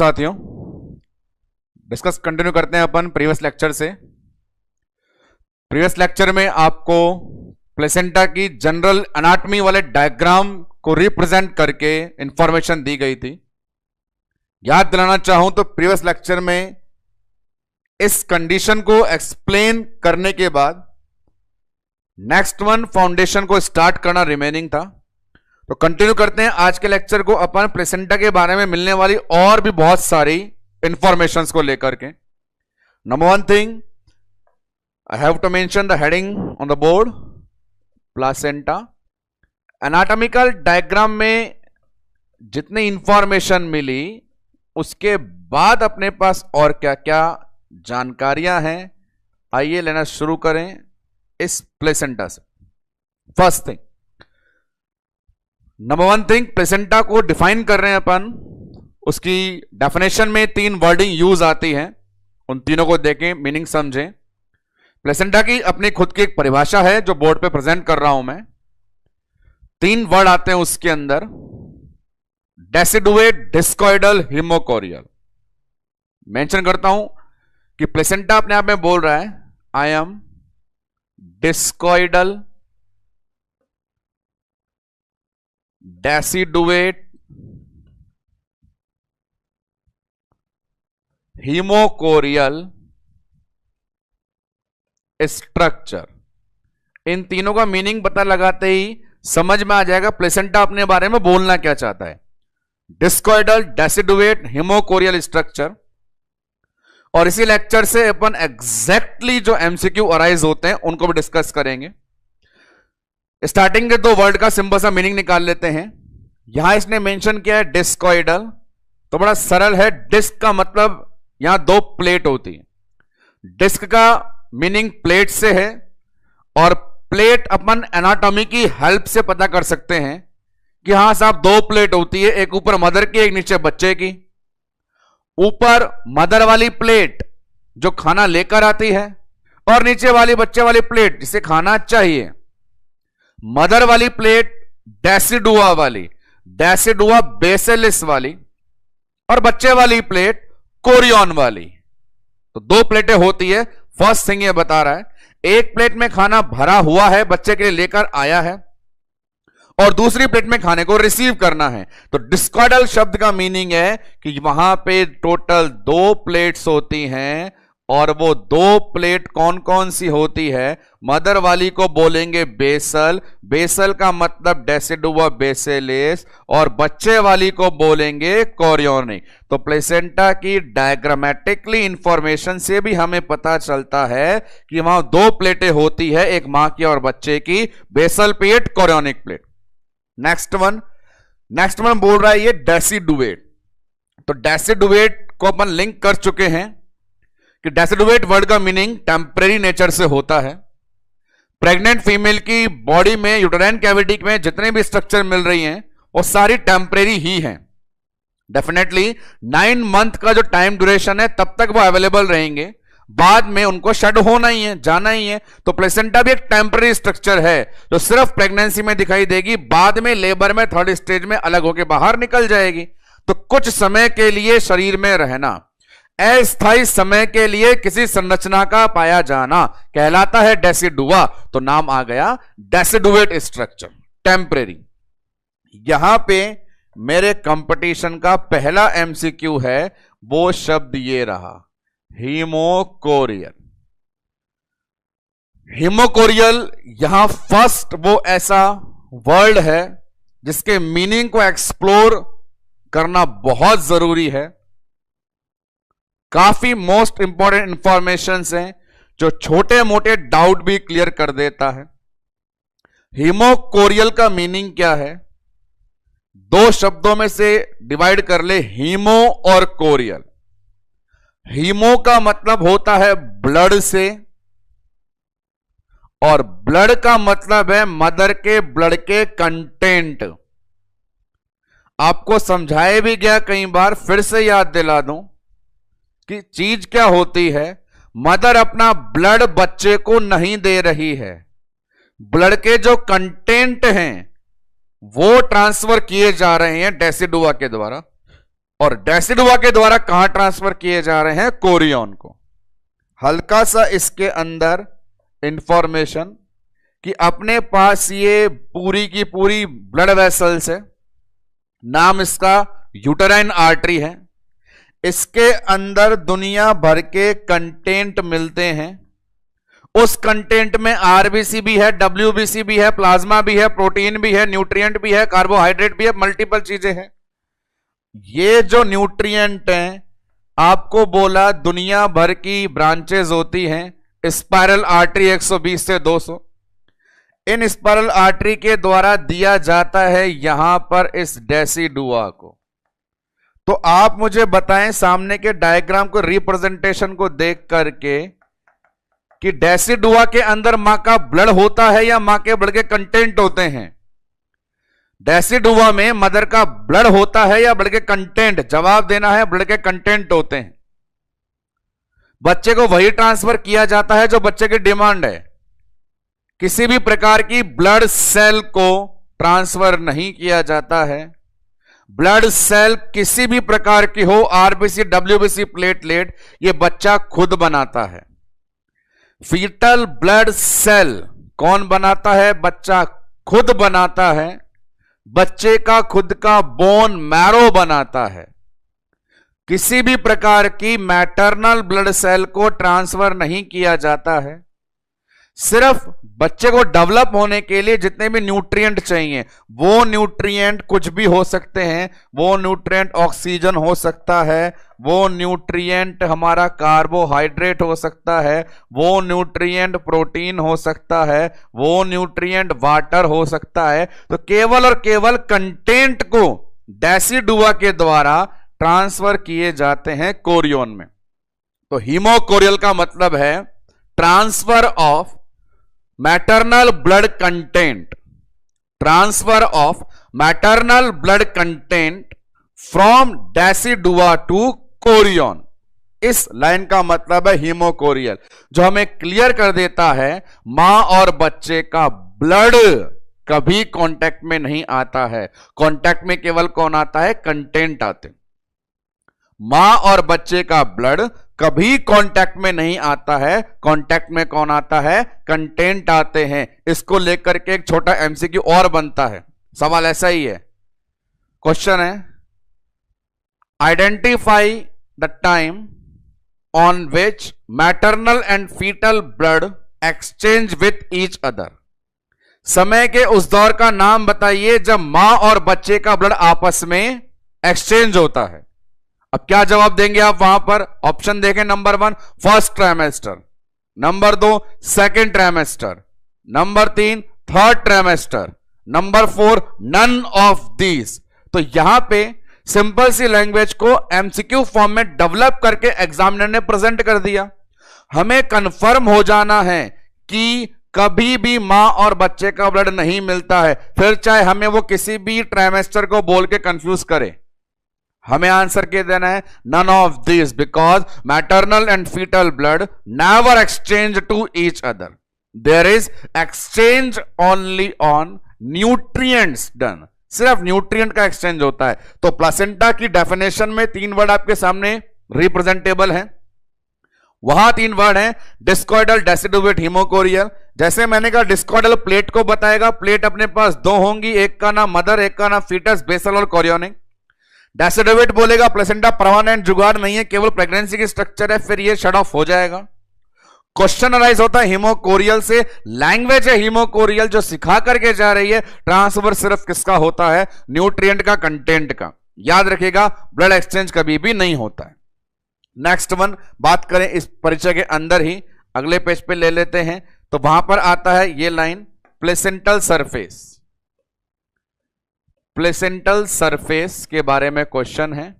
साथियों, discuss continue करते हैं अपन प्रीवियस लेक्चर से। प्रीवियस लेक्चर में आपको प्लेसेंटा की जनरल एनाटॉमी वाले डायग्राम को रिप्रेजेंट करके इंफॉर्मेशन दी गई थी। याद दिलाना चाहूं तो प्रीवियस लेक्चर में इस कंडीशन को एक्सप्लेन करने के बाद नेक्स्ट वन फाउंडेशन को स्टार्ट करना रिमेनिंग था। तो कंटिन्यू करते हैं आज के लेक्चर को अपन प्लेसेंटा के बारे में मिलने वाली और भी बहुत सारी इंफॉर्मेशंस को लेकर के। Number one thing I have to mention the heading on the board, placenta. Anatomical diagram में जितनी इंफॉर्मेशन मिली उसके बाद अपने पास और क्या क्या जानकारियां हैं, आइए लेना शुरू करें इस प्लेसेंटा से। First thing, number one thing, placenta को डिफाइन कर रहे हैं अपन। उसकी डेफिनेशन में 3 वर्डिंग यूज आती हैं, उन तीनों को देखें, मीनिंग समझें। प्लेसेंटा की अपनी खुद की एक परिभाषा है जो बोर्ड पे प्रेजेंट कर रहा हूं मैं। 3 वर्ड आते हैं उसके अंदर, डेसिडुएट, डिस्कॉइडल, हिमोकोरियल। मेंशन करता हूं कि प्लेसेंटा अपने आप में बोल रहा है I am discoidal, deciduate, hemochorial structure. इन तीनों का मीनिंग पता लगाते ही समझ में आ जाएगा प्लेसेंटा अपने बारे में बोलना क्या चाहता है। Discoidal, deciduate, hemochorial structure. और इसी लेक्चर से अपन एग्जैक्टली जो एमसीक्यू अराइज होते हैं उनको भी डिस्कस करेंगे। स्टार्टिंग के 2 वर्ड का सिंपल सा मीनिंग निकाल लेते हैं। यहां इसने मेंशन किया है डिस्कॉइडल, तो बड़ा सरल है। डिस्क का मतलब यहां 2 प्लेट होती है। डिस्क का मीनिंग प्लेट से है, और प्लेट अपन एनाटॉमी की हेल्प से पता कर सकते हैं कि हां साहब 2 प्लेट होती है, एक ऊपर मदर की, एक नीचे बच्चे की। ऊपर मदर वाली प्लेट जो खाना लेकर आती है, और नीचे वाली बच्चे वाली प्लेट जिसे खाना चाहिए। मदर वाली प्लेट डेसिडुआ वाली, डेसिडुआ बेसिलिस वाली, और बच्चे वाली प्लेट कोरियन वाली। तो 2 प्लेटें होती है। फर्स्ट थिंग ये बता रहा है, एक प्लेट में खाना भरा हुआ है, बच्चे के लिए लेकर आया है, और दूसरी प्लेट में खाने को रिसीव करना है। तो डिस्कॉइडल शब्द का मीनिंग है कि वहां पे टोटल 2 प्लेट्स होती हैं, और वो 2 प्लेट कौन कौन सी होती है। मदर वाली को बोलेंगे बेसल, बेसल का मतलब डेसिडुआ बेसिलिस, और बच्चे वाली को बोलेंगे कोरियोनिक। तो प्लेसेंटा की डायग्रामेटिकली इंफॉर्मेशन से भी हमें पता चलता है कि वहां 2 प्लेटें होती है, एक मां की और बच्चे की, basal plate, chorionic plate. Next one बोल रहा है ये डेसिडुएट। तो डेसिडुएट को अपन लिंक कर चुके हैं कि डेसिडुएट वर्ड का मीनिंग टेम्परेरी नेचर से होता है। प्रेग्नेंट फीमेल की बॉडी में, यूटेराइन कैविटी में जितने भी स्ट्रक्चर मिल रही हैं वो सारी टेम्परेरी ही हैं। डेफिनेटली 9 मंथ का जो टाइम ड्यूरेशन है तब तक वो अवेलेबल रहेंगे, बाद में उनको शेड होना ही है, जाना ही है। तो प्लेसेंटा भी एक टेम्परेरी स्ट्रक्चर है जो सिर्फ प्रेगनेंसी में दिखाई देगी, बाद में लेबर में 3rd स्टेज में अलग होकर बाहर निकल जाएगी। तो कुछ समय के लिए शरीर में रहना, अस्थायी समय के लिए किसी संरचना का पाया जाना कहलाता है डेसिडुआ। तो नाम आ गया डेसिडुएट स्ट्रक्चर, टेम्परेरी। यहां पे मेरे कंपटीशन का पहला एमसीक्यू है, वो शब्द ये रहा, हिमोकोरियल। हिमोकोरियल यहां फर्स्ट वो ऐसा वर्ड है जिसके मीनिंग को एक्सप्लोर करना बहुत जरूरी है। काफी मोस्ट इंपॉर्टेंट इंफॉर्मेशन हैं जो छोटे मोटे डाउट भी क्लियर कर देता है। हिमोकोरियल का मीनिंग क्या है? 2 शब्दों में से डिवाइड कर ले, हीमो और कोरियल। हीमो का मतलब होता है ब्लड से, और ब्लड का मतलब है मदर के ब्लड के कंटेंट। आपको समझाया भी गया कई बार, फिर से याद दिला दूं कि चीज क्या होती है। मदर अपना ब्लड बच्चे को नहीं दे रही है, ब्लड के जो कंटेंट हैं वो ट्रांसफर किए जा रहे हैं डेसिडुआ के द्वारा, और डेसिडुआ के द्वारा कहां ट्रांसफर किए जा रहे हैं? कोरियन को। हल्का सा इसके अंदर इंफॉर्मेशन कि अपने पास ये पूरी की पूरी ब्लड वेसल्स है, नाम इसका यूटेराइन आर्टरी है। इसके अंदर दुनिया भर के कंटेंट मिलते हैं। उस कंटेंट में आरबीसी भी है, डब्ल्यूबीसी भी है, प्लाज्मा भी है, प्रोटीन भी है, न्यूट्रिएंट भी है, कार्बोहाइड्रेट भी है, मल्टीपल चीजें हैं। ये जो न्यूट्रिएंट हैं, आपको बोला दुनिया भर की ब्रांचेस होती हैं। स्पाइरल आर्टरी 120 से 200 इन स्पाइरल आर्टरी के द्वारा दिया जाता है यहां पर इस डेसिडुआ को। तो आप मुझे बताएं सामने के डायग्राम को, रिप्रेजेंटेशन को देख करके कि डेसिडुआ के अंदर मां का ब्लड होता है या मां के ब्लड के कंटेंट होते हैं? डेसिडुआ में मदर का ब्लड होता है या ब्लड के कंटेंट? जवाब देना है, ब्लड के कंटेंट होते हैं। बच्चे को वही ट्रांसफर किया जाता है जो बच्चे की डिमांड है। किसी भी प्रकार की ब्लड सेल को ट्रांसफर नहीं किया जाता है। ब्लड सेल किसी भी प्रकार की हो, आरबीसी, डब्ल्यूबीसी, प्लेटलेट, ये बच्चा खुद बनाता है। फीटल ब्लड सेल कौन बनाता है? बच्चा खुद बनाता है। बच्चे का खुद का बोन मैरो बनाता है। किसी भी प्रकार की मैटरनल ब्लड सेल को ट्रांसफर नहीं किया जाता है। सिर्फ बच्चे को डेवलप होने के लिए जितने भी न्यूट्रिएंट चाहिए, वो न्यूट्रिएंट कुछ भी हो सकते हैं। वो न्यूट्रिएंट ऑक्सीजन हो सकता है, वो न्यूट्रिएंट हमारा कार्बोहाइड्रेट हो सकता है, वो न्यूट्रिएंट प्रोटीन हो सकता है, वो न्यूट्रिएंट वाटर हो सकता है। तो केवल और केवल कंटेंट को डेसिडुआ के द्वारा ट्रांसफर किए जाते हैं कोरियन में। तो हीमोकोरियल का मतलब है transfer of maternal blood content, transfer of maternal blood content from decidua to chorion. इस लाइन का मतलब है हीमोकोरियल, जो हमें क्लियर कर देता है मां और बच्चे का ब्लड कभी कांटेक्ट में नहीं आता है। कांटेक्ट में केवल कौन आता है? कंटेंट आते। मां और बच्चे का ब्लड कभी कांटेक्ट में नहीं आता है। कांटेक्ट में कौन आता है? कंटेंट आते हैं। इसको लेकर के एक छोटा एमसीक्यू और बनता है। सवाल ऐसा ही है, क्वेश्चन है, identify the time on which maternal and fetal blood exchange with each other. समय के उस दौर का नाम बताइए जब मां और बच्चे का ब्लड आपस में एक्सचेंज होता है। अब क्या जवाब देंगे आप वहां पर? ऑप्शन देखें, number 1 first trimester, number 2 second trimester, number 3 third trimester, number 4 none of these. तो यहां पे सिंपल सी लैंग्वेज को एमसीक्यू फॉर्म में डेवलप करके एग्जामिनर ने प्रेजेंट कर दिया। हमें कंफर्म हो जाना है कि कभी भी मां और बच्चे का ब्लड नहीं मिलता है, फिर चाहे हमें वो किसी भी ट्राइमेस्टर को बोल के कंफ्यूज करे। हमें आंसर क्या देना है? None of this, because maternal and fetal blood never exchange to each other. There is exchange only on nutrients done. सिर्फ न्यूट्रिएंट का एक्सचेंज होता है। तो प्लासेंटा की डेफिनेशन में 3 वर्ड आपके सामने रिप्रेजेंटेबल है। वहां 3 वर्ड हैं, डिस्कॉइडल, डेसिडुवेट, हीमोकोरियल। जैसे मैंने कहा डिस्कॉइडल प्लेट को बताएगा। प्लेट अपने पास 2 होंगी, एक का नाम मदर, एक का नाम फीटस, बेसल और कोरियोनिक। डेसिडुवेट बोलेगा प्लेसेंटा परमानेंट जुगाड़ नहीं है, केवल प्रेगनेंसी की स्ट्रक्चर है, फिर ये शट ऑफ हो जाएगा। क्वेश्चन अराइज होता है हीमोकोरियल से। लैंग्वेज है हीमोकोरियल जो सिखा करके जा रही है। ट्रांसफर सिर्फ किसका होता है? न्यूट्रिएंट का, कंटेंट का। याद रखिएगा, ब्लड एक्सचेंज कभी भी नहीं होता है। नेक्स्ट वन बात करें इस परिचय के अंदर ही, अगले पेज पे ले लेते हैं। तो वहां पर आता है ये line, placental surface. Placental surface के बारे में क्वेश्चन है।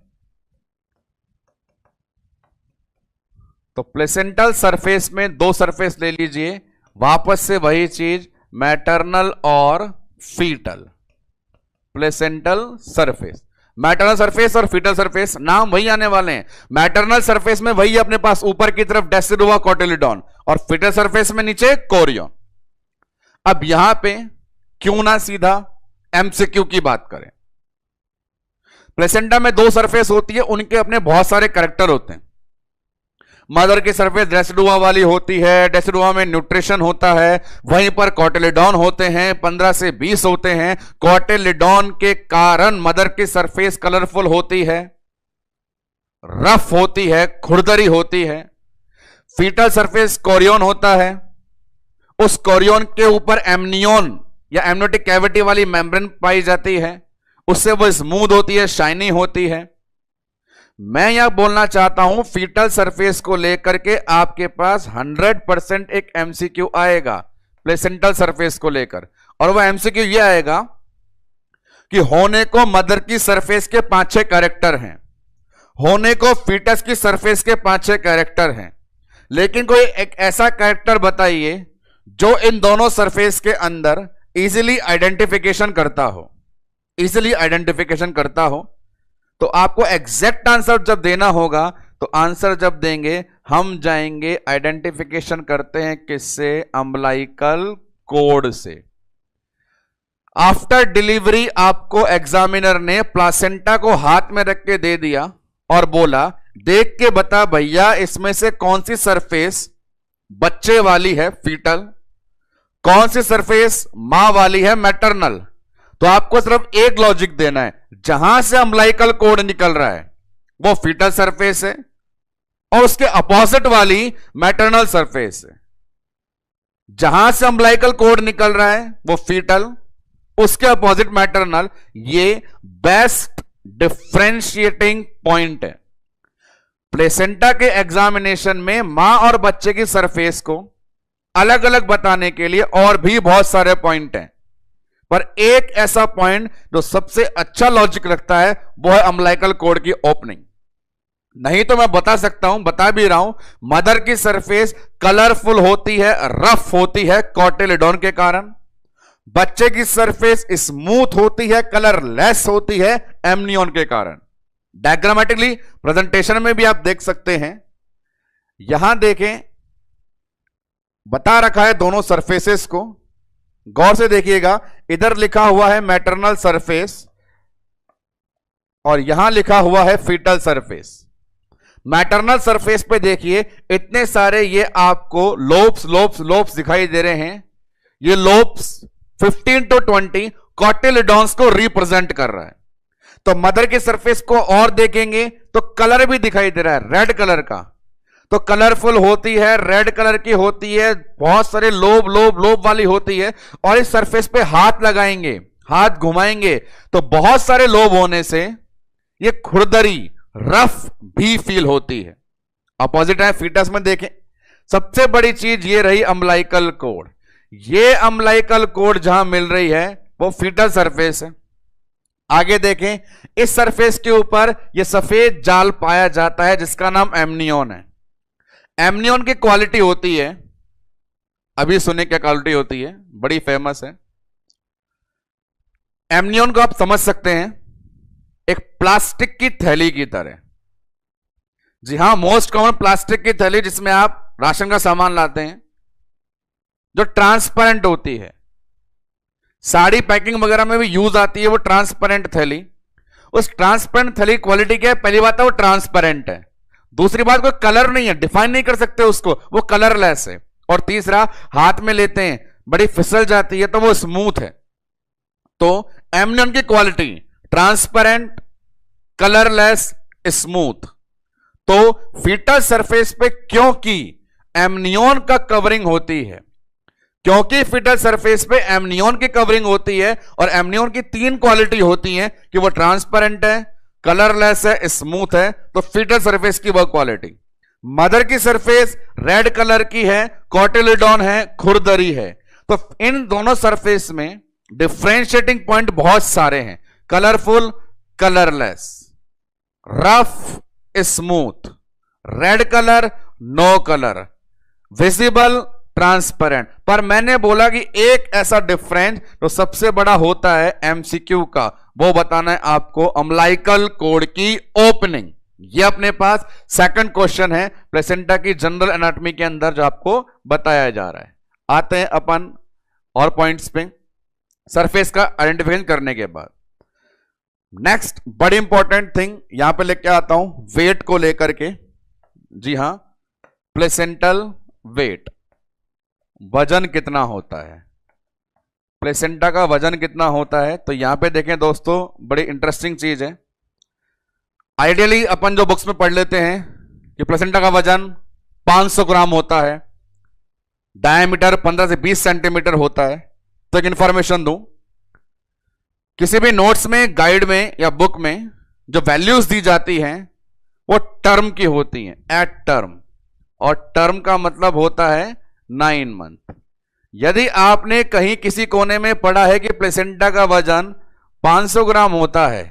तो प्लेसेंटल सरफेस में 2 सरफेस ले लीजिए, वापस से वही चीज, मैटरनल और fetal. Placental surface, maternal surface और फीटल सरफेस नाम वही आने वाले हैं। मैटरनल सरफेस में वही अपने पास ऊपर की तरफ डेसिडुआ कोटिलिडॉन, और फीटल सरफेस में नीचे कोरियन। अब यहां पे क्यों ना सीधा एमसीक्यू की बात करें। प्लेसेंटा में दो सरफेस होती है, उनके अपने बहुत सारे कैरेक्टर होते हैं। मदर की सरफेस डेसिडुआ वाली होती है, डेसिडुआ में न्यूट्रिशन होता है, वहीं पर कॉटिलिडॉन होते हैं, 15 से 20 होते हैं। कॉटिलिडॉन के कारण मदर की सरफेस कलरफुल होती है, रफ होती है, खुरदरी होती है। फीटल सरफेस कोरियन होता है, उस कोरियन के ऊपर एमनियन या एमनियोटिक कैविटी वाली मेम्ब्रेन पाई जाती है, उससे वो स्मूथ होती है, शाइनी होती है। मैं यह बोलना चाहता हूं फीटल सरफेस को लेकर के आपके पास 100% एक एमसीक्यू आएगा प्लेसेंटल सरफेस को लेकर, और वह एमसीक्यू यह आएगा कि होने को मदर की सरफेस के 5-6 कैरेक्टर हैं, होने को फीटस की सरफेस के 5-6 कैरेक्टर हैं, लेकिन कोई एक ऐसा कैरेक्टर बताइए जो इन दोनों सरफेस के अंदर इजीली आइडेंटिफिकेशन करता हो, इजीली आइडेंटिफिकेशन करता हो। तो आपको एग्जैक्ट आंसर जब देना होगा, तो आंसर जब देंगे हम जाएंगे आइडेंटिफिकेशन करते हैं किससे, अम्बिलिकल कोड से। आफ्टर डिलीवरी आपको एग्जामिनर ने प्लासेंटा को हाथ में रख के दे दिया और बोला देख के बता भैया इसमें से कौन सी सरफेस बच्चे वाली है फीटल, कौन सी सरफेस मां वाली है मैटरनल। तो आपको सिर्फ एक लॉजिक देना है, जहां से अम्बिलिकल कोड निकल रहा है वो फीटल सरफेस है और उसके अपोजिट वाली मैटरनल सरफेस है। जहां से अम्बिलिकल कोड निकल रहा है वो फीटल, उसके अपोजिट मैटरनल। ये बेस्ट डिफरेंशिएटिंग पॉइंट है। प्लेसेंटा के एग्जामिनेशन में मां और बच्चे की सरफेस को अलग अलग बताने के लिए और भी बहुत सारे पॉइंट हैं, पर एक ऐसा पॉइंट जो सबसे अच्छा लॉजिक रखता है वो है अम्बिलिकल कोड की ओपनिंग। नहीं तो मैं बता सकता हूं, बता भी रहा हूं, मदर की सरफेस कलरफुल होती है, रफ होती है कॉटिलिडॉन के कारण, बच्चे की सरफेस स्मूथ होती है, कलरलेस होती है एमनियन के कारण। डायग्रामेटिकली प्रेजेंटेशन में भी आप देख सकते हैं, यहां देखें बता रखा है दोनों सरफेसेस को, गौर से देखिएगा। इधर लिखा हुआ है मैटरनल सरफेस और यहां लिखा हुआ है फीटल सरफेस। मैटरनल सरफेस पे देखिए इतने सारे ये आपको लोब्स लोब्स लोब्स दिखाई दे रहे हैं। ये लोब्स 15 to 20 कॉटिलिडॉन्स को रिप्रेजेंट कर रहा है। तो मदर की सरफेस को और देखेंगे तो कलर भी दिखाई दे रहा है रेड कलर का, तो कलरफुल होती है, रेड कलर की होती है, बहुत सारे लोब लोब लोब वाली होती है। और इस सरफेस पे हाथ लगाएंगे, हाथ घुमाएंगे तो बहुत सारे लोब होने से ये खुरदरी रफ भी फील होती है। अपोजिट है फीटस में। देखें सबसे बड़ी चीज ये रही अम्बिलिकल कोड। ये अम्बिलिकल कोड जहां मिल रही है वो फीटल सरफेस है। आगे देखें इस सरफेस के ऊपर ये सफेद जाल पाया जाता है जिसका नाम एमनियन है। एमनियन की क्वालिटी होती है, अभी सुने क्या क्वालिटी होती है, बड़ी फेमस है। एमनियन को आप समझ सकते हैं एक प्लास्टिक की थैली की तरह। जी हां, मोस्ट कॉमन प्लास्टिक की थैली जिसमें आप राशन का सामान लाते हैं, जो ट्रांसपेरेंट होती है। साड़ी पैकिंग वगैरह में भी यूज आती है वो ट्रांसपेरेंट थैली। उस ट्रांसपेरेंट थैली क्वालिटी क्या है, पहली बात है वो ट्रांसपेरेंट है, दूसरी बात कोई कलर नहीं है, डिफाइन नहीं कर सकते उसको, वो कलरलेस है, और तीसरा हाथ में लेते हैं बड़ी फिसल जाती है तो वो स्मूथ है। तो एमनियन की क्वालिटी ट्रांसपेरेंट, कलरलेस, स्मूथ। तो फीटल सरफेस पे क्योंकि एमनियन का कवरिंग होती है, क्योंकि फीटल सरफेस पे एमनियन की कवरिंग होती है और एमनियन की 3 क्वालिटी होती है कि वो ट्रांसपेरेंट है, कलरलेस है, स्मूथ है, तो फीटल सरफेस की वह क्वालिटी। मदर की सरफेस रेड कलर की है, कॉटिलिडॉन है, खुरदरी है। तो इन दोनों सरफेस में डिफरेंशिएटिंग पॉइंट बहुत सारे हैं, colourful, colourless, rough, smooth, red colour, no colour, visible, transparent. पर मैंने बोला कि एक ऐसा डिफरेंस जो सबसे बड़ा होता है एमसीक्यू का, वो बताना है आपको अम्बिलिकल कोड की ओपनिंग। ये अपने पास सेकंड क्वेश्चन है प्लेसेंटा की जनरल एनाटॉमी के अंदर जो आपको बताया जा रहा है। आते हैं अपन और पॉइंट्स पे सरफेस का आइडेंटिफिकेशन करने के बाद। नेक्स्ट बड़ी इंपॉर्टेंट थिंग यहां पे लेके आता हूं, वेट को लेकर के। जी हां, प्लेसेंटल वेट, वजन कितना होता है, प्लेसेंटा का वजन कितना होता है। तो यहां पे देखें दोस्तों, बड़ी इंटरेस्टिंग चीज है। आइडियली अपन जो बुक्स में पढ़ लेते हैं कि प्लेसेंटा का वजन 500 ग्राम होता है, डायमीटर 15 से 20 सेंटीमीटर होता है। तो एक इंफॉर्मेशन दूं, किसी भी नोट्स में, गाइड में या बुक में जो वैल्यूज दी जाती हैं वो टर्म की होती हैं, एट टर्म, और टर्म का मतलब होता है 9 मंथ। यदि आपने कहीं किसी कोने में पढ़ा है कि प्लेसेंटा का वजन 500 ग्राम होता है,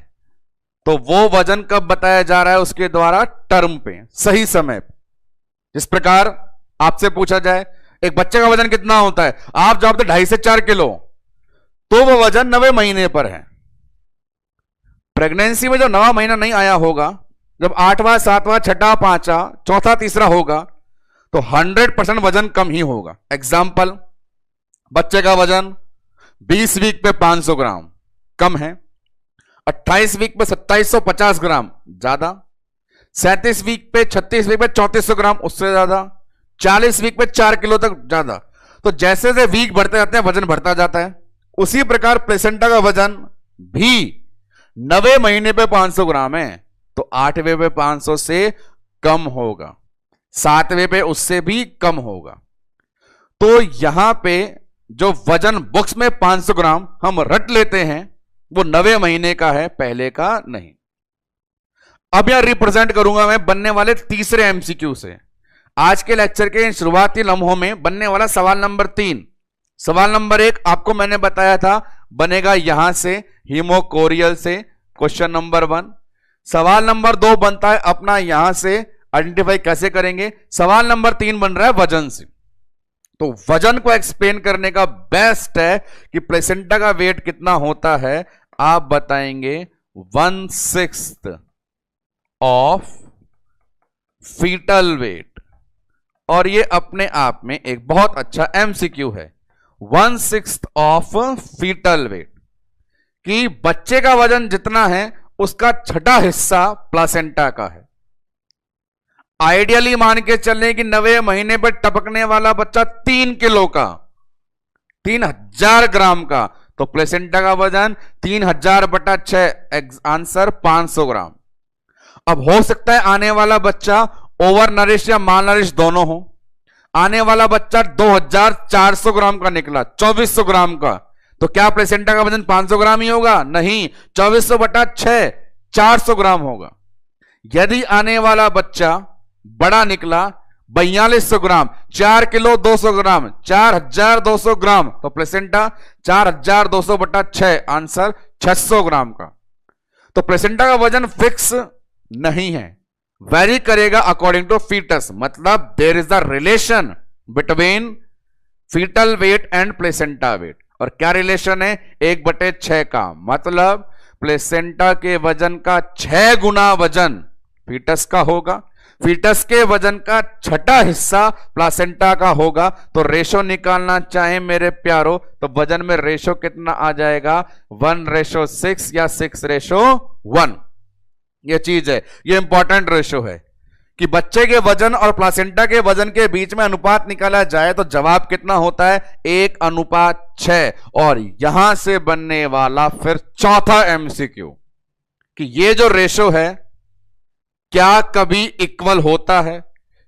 तो वो वजन कब बताया जा रहा है, उसके द्वारा टर्म पे, सही समय पे। जिस प्रकार आपसे पूछा जाए एक बच्चे का वजन कितना होता है, आप जवाब दे 2.5 से 4 किलो, तो वो वजन 9वें महीने पर है। प्रेगनेंसी में जो 9वां महीना नहीं आया होगा, जब 8वां, 7वां, 6वां, 5वां, 4था, 3रा होगा, तो 100% वजन कम ही होगा। एग्जाम्पल, बच्चे का वजन 20 वीक पे 500 ग्राम कम है, 28 वीक पे 2750 ग्राम ज्यादा, 37 वीक पे, 36 वीक पे 3400 ग्राम उससे ज्यादा, 40 वीक पे 4 किलो तक ज्यादा। तो जैसे जैसे वीक बढ़ते जाते हैं वजन बढ़ता जाता है। उसी प्रकार प्लेसेंटा का वजन भी 9वें महीने पे 500 ग्राम है, तो 8वें पे 500 से कम होगा, 7वें पे उससे भी कम होगा। तो यहां पे जो वजन बुक्स में 500 ग्राम हम रट लेते हैं, वो 9वें महीने का है, पहले का नहीं। अब यहां रिप्रेजेंट करूंगा मैं बनने वाले तीसरे एमसीक्यू से। आज के लेक्चर के शुरुआती लम्हों में बनने वाला सवाल नंबर 3। सवाल नंबर 1 आपको मैंने बताया था बनेगा यहां से, हीमोकोरियल से, क्वेश्चन नंबर 1। सवाल नंबर 2 बनता है अपना यहां से, आइडेंटिफाई कैसे करेंगे। सवाल नंबर 3 बन रहा है वजन से। तो वजन को एक्सप्लेन करने का बेस्ट है कि प्लेसेंटा का वेट कितना होता है, आप बताएंगे 1/6 ऑफ फीटल वेट। और ये अपने आप में एक बहुत अच्छा एमसीक्यू है, 1/6 ऑफ फीटल वेट, कि बच्चे का वजन जितना है उसका छठा हिस्सा प्लासेंटा का है। आइडियली मान के चलें कि 9वें महीने पर टपकने वाला बच्चा 3 किलो का, 3000 ग्राम का, तो प्लेसेंटा का वजन 3000/6, आंसर 500 ग्राम। अब हो सकता है आने वाला बच्चा ओवर नरिश या माल नरिश दोनों हो। आने वाला बच्चा 2400 ग्राम का निकला, 2400 ग्राम का, तो क्या प्लेसेंटा का वजन 500 ग्राम ही होगा? नहीं, 2400/6 400 ग्राम होगा। यदि आने वाला बच्चा बड़ा निकला 4200 ग्राम, 4 किलो 200 ग्राम, 4200 ग्राम, तो प्लेसेंटा 4200/6, आंसर 600 ग्राम का। तो प्लेसेंटा का वजन फिक्स नहीं है, वेरी करेगा अकॉर्डिंग टू फीटस। मतलब there is the relation between fetal weight and placenta weight. और क्या रिलेशन है? 1/6 का, मतलब प्लेसेंटा के वजन का 6 गुना वजन फीटस का होगा, फीटस के वजन का छठा हिस्सा प्लासेंटा का होगा। तो रेशो निकालना चाहे मेरे प्यारो, तो वजन में रेशो कितना आ जाएगा? 1:6 या 6:1। ये चीज है, ये इंपॉर्टेंट रेशो है कि बच्चे के वजन और प्लासेंटा के वजन के बीच में अनुपात निकाला जाए तो जवाब कितना होता है? 1:6। और यहां से बनने वाला फिर चौथा एमसीक्यू कि ये जो रेशो है क्या कभी इक्वल होता है,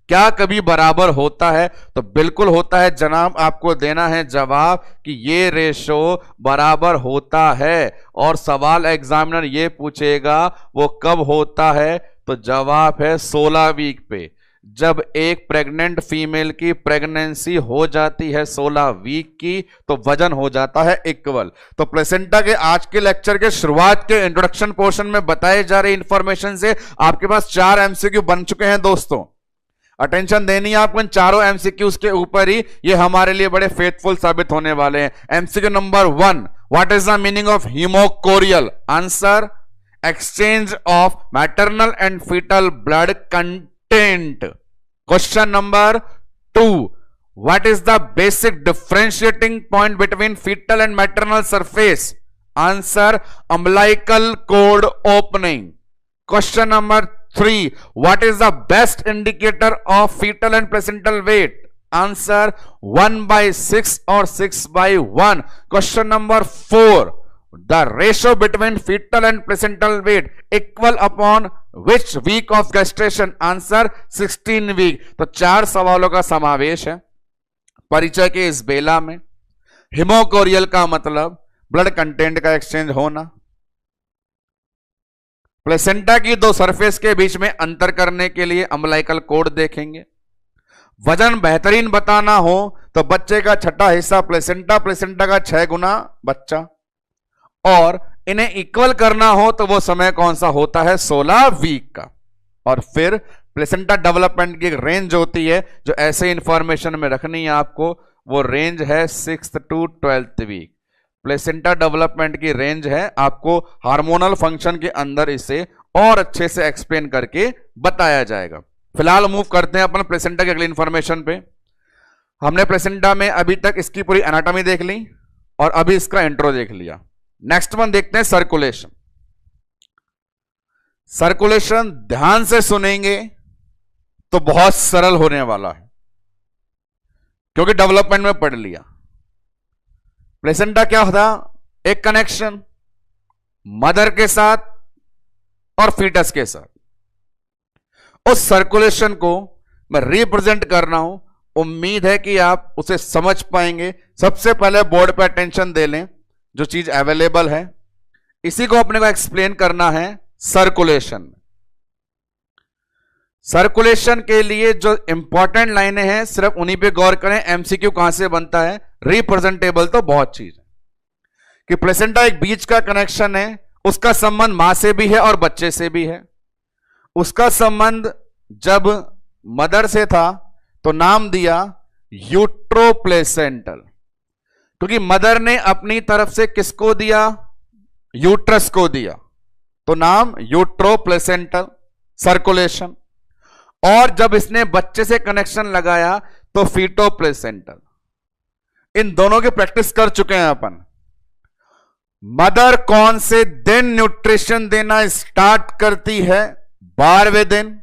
क्या कभी बराबर होता है? तो बिल्कुल होता है जनाब, आपको देना है जवाब कि ये रेशो बराबर होता है। और सवाल एग्जामिनर ये पूछेगा वो कब होता है, तो जवाब है 16 वीक पे। जब एक प्रेग्नेंट फीमेल की प्रेगनेंसी हो जाती है 16 वीक की, तो वजन हो जाता है इक्वल। तो प्लेसेंटा के आज के लेक्चर के शुरुआत के इंट्रोडक्शन पोर्शन में बताए जा रहे इंफॉर्मेशन से आपके पास 4 एमसीक्यू बन चुके हैं दोस्तों। अटेंशन देनी है आपको इन चारों एमसीक्यूज के ऊपर ही, ये हमारे लिए बड़े फेथफुल साबित होने वाले हैं। MCQ number 1, what is the meaning of haemochorial? Answer, exchange of maternal and fetal blood content. Question number 2, what is the basic differentiating point between fetal and maternal surface? Answer umbilical cord opening. Question number 3. What is the best indicator of fetal and placental weight? Answer 1/6 or 6/1. Question number 4. The ratio between fetal and placental weight equal upon which week of gestation? Answer 16 week. तो 4 सवालों का समावेश है परिचय के इस बेला में। हिमोकोरियल का मतलब ब्लड कंटेंट का एक्सचेंज होना, प्लेसेंटा की दो सरफेस के बीच में अंतर करने के लिए अम्बिलिकल कोड देखेंगे। वजन बेहतरीन बताना हो तो बच्चे का छठा हिस्सा प्लेसेंटा, प्लेसेंटा का 6 गुना बच्चा, और इन्हें इक्वल करना हो तो वो समय कौन सा होता है? 16 वीक का। और फिर प्लेसेंटा डेवलपमेंट की एक रेंज होती है जो ऐसे इंफॉर्मेशन में रखनी है आपको, वो रेंज है 6th to 12th week. Placenta development की रेंज है, आपको हार्मोनल फंक्शन के अंदर इसे और अच्छे से एक्सप्लेन करके बताया जाएगा। फिलहाल मूव करते हैं अपन प्लेसेंटा की अगली इंफॉर्मेशन पे। हमने प्लेसेंटा में अभी तक इसकी पूरी एनाटॉमी देख ली और अभी इसका इंट्रो देख लिया। नेक्स्ट वन देखते हैं सर्कुलेशन। सर्कुलेशन ध्यान से सुनेंगे तो बहुत सरल होने वाला है क्योंकि डेवलपमेंट में पढ़ लिया। प्लेसेंटा क्या होता? एक कनेक्शन मदर के साथ और फीटस के साथ। उस सर्कुलेशन को मैं रिप्रेजेंट कर रहा हूं, उम्मीद है कि आप उसे समझ पाएंगे। सबसे पहले बोर्ड पे अटेंशन दे लें, जो चीज अवेलेबल है इसी को अपने को एक्सप्लेन करना है सर्कुलेशन। सर्कुलेशन के लिए जो इंपॉर्टेंट लाइनें हैं सिर्फ उन्हीं पे गौर करें। एमसीक्यू कहां से बनता है? रिप्रेजेंटेबल तो बहुत चीज है कि प्लेसेंटा एक बीच का कनेक्शन है, उसका संबंध मां से भी है और बच्चे से भी है। उसका संबंध जब मदर से था तो नाम दिया यूट्रोप्लेसेंटल, क्योंकि मदर ने अपनी तरफ से किसको दिया? यूट्रस को दिया, तो नाम यूट्रोप्लेसेंटल सर्कुलेशन। और जब इसने बच्चे से कनेक्शन लगाया तो फीटोप्लेसेंटल। इन दोनों की प्रैक्टिस कर चुके हैं अपन। मदर कौन से दिन न्यूट्रिशन देना स्टार्ट करती है? 12वें दिन।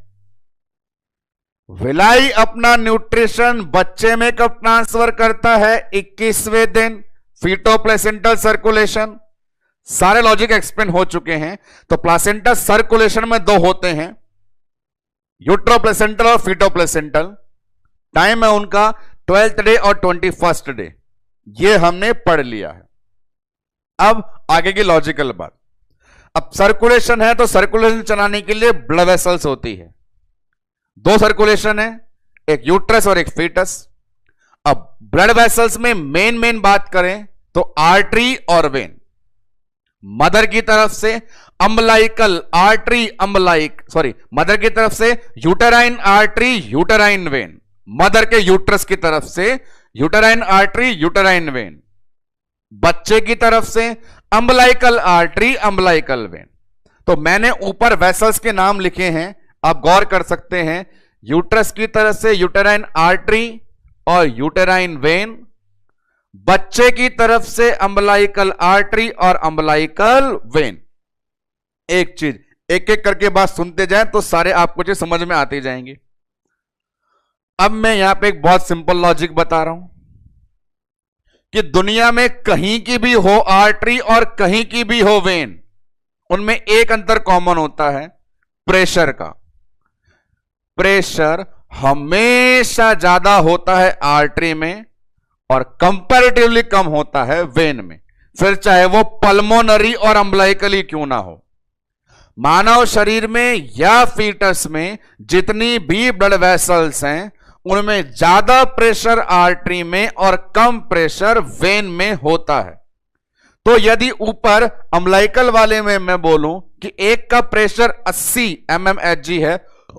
विलाई अपना न्यूट्रिशन बच्चे में कब ट्रांसफर करता है? 21वें दिन। फीटोप्लेसेंटल सर्कुलेशन। सारे लॉजिक एक्सप्लेन हो चुके हैं। तो प्लासेंटा सर्कुलेशन में दो होते हैं, यूट्रोप्लेसेंटल और फीटोप्लेसेंटल। टाइम है उनका 12th डे और 21st डे। ये हमने पढ़ लिया है। अब आगे की लॉजिकल बात। अब सर्कुलेशन है तो सर्कुलेशन चलाने के लिए ब्लड वेसल्स होती है। दो सर्कुलेशन है, एक यूट्रस और एक फीटस। अब ब्लड वेसल्स में मेन बात करें तो आर्टरी और वेन। मदर की तरफ से अम्बलाइकल आर्टरी, मदर की तरफ से uterine artery, uterine when. Mother के यूट्रस की तरफ से यूटेराइन आर्टरी, यूटेराइन वेन। बच्चे की तरफ से अम्बलाइकल आर्टरी, अम्बलाइकल वेन। तो मैंने ऊपर वेसल्स के नाम लिखे हैं, आप गौर कर सकते हैं। यूट्रस की तरफ से यूटेराइन आर्टरी और यूटेराइन वेन, बच्चे की तरफ से अम्बलाइकल आर्टरी और अम्बलाइकल वेन। एक चीज एक एक करके बात सुनते जाएं तो सारे आपको चीज समझ में आती जाएंगी। अब मैं यहां पे एक बहुत सिंपल लॉजिक बता रहा हूं कि दुनिया में कहीं की भी हो आर्टरी और कहीं की भी हो वेन, उनमें एक अंतर कॉमन होता है, प्रेशर का। प्रेशर हमेशा ज्यादा होता है आर्टरी में और कंपैरेटिवली कम होता है वेन में, फिर चाहे वो पल्मोनरी और अम्बलाइकली क्यों ना हो। मानव शरीर में या फीटस में जितनी भी ब्लड वेसल्स हैं उनमें ज्यादा प्रेशर आर्टरी में और कम प्रेशर वेन में होता है। तो यदि ऊपर अम्बलाइकल वाले में मैं बोलूं कि एक का प्रेशर 80 mmHg है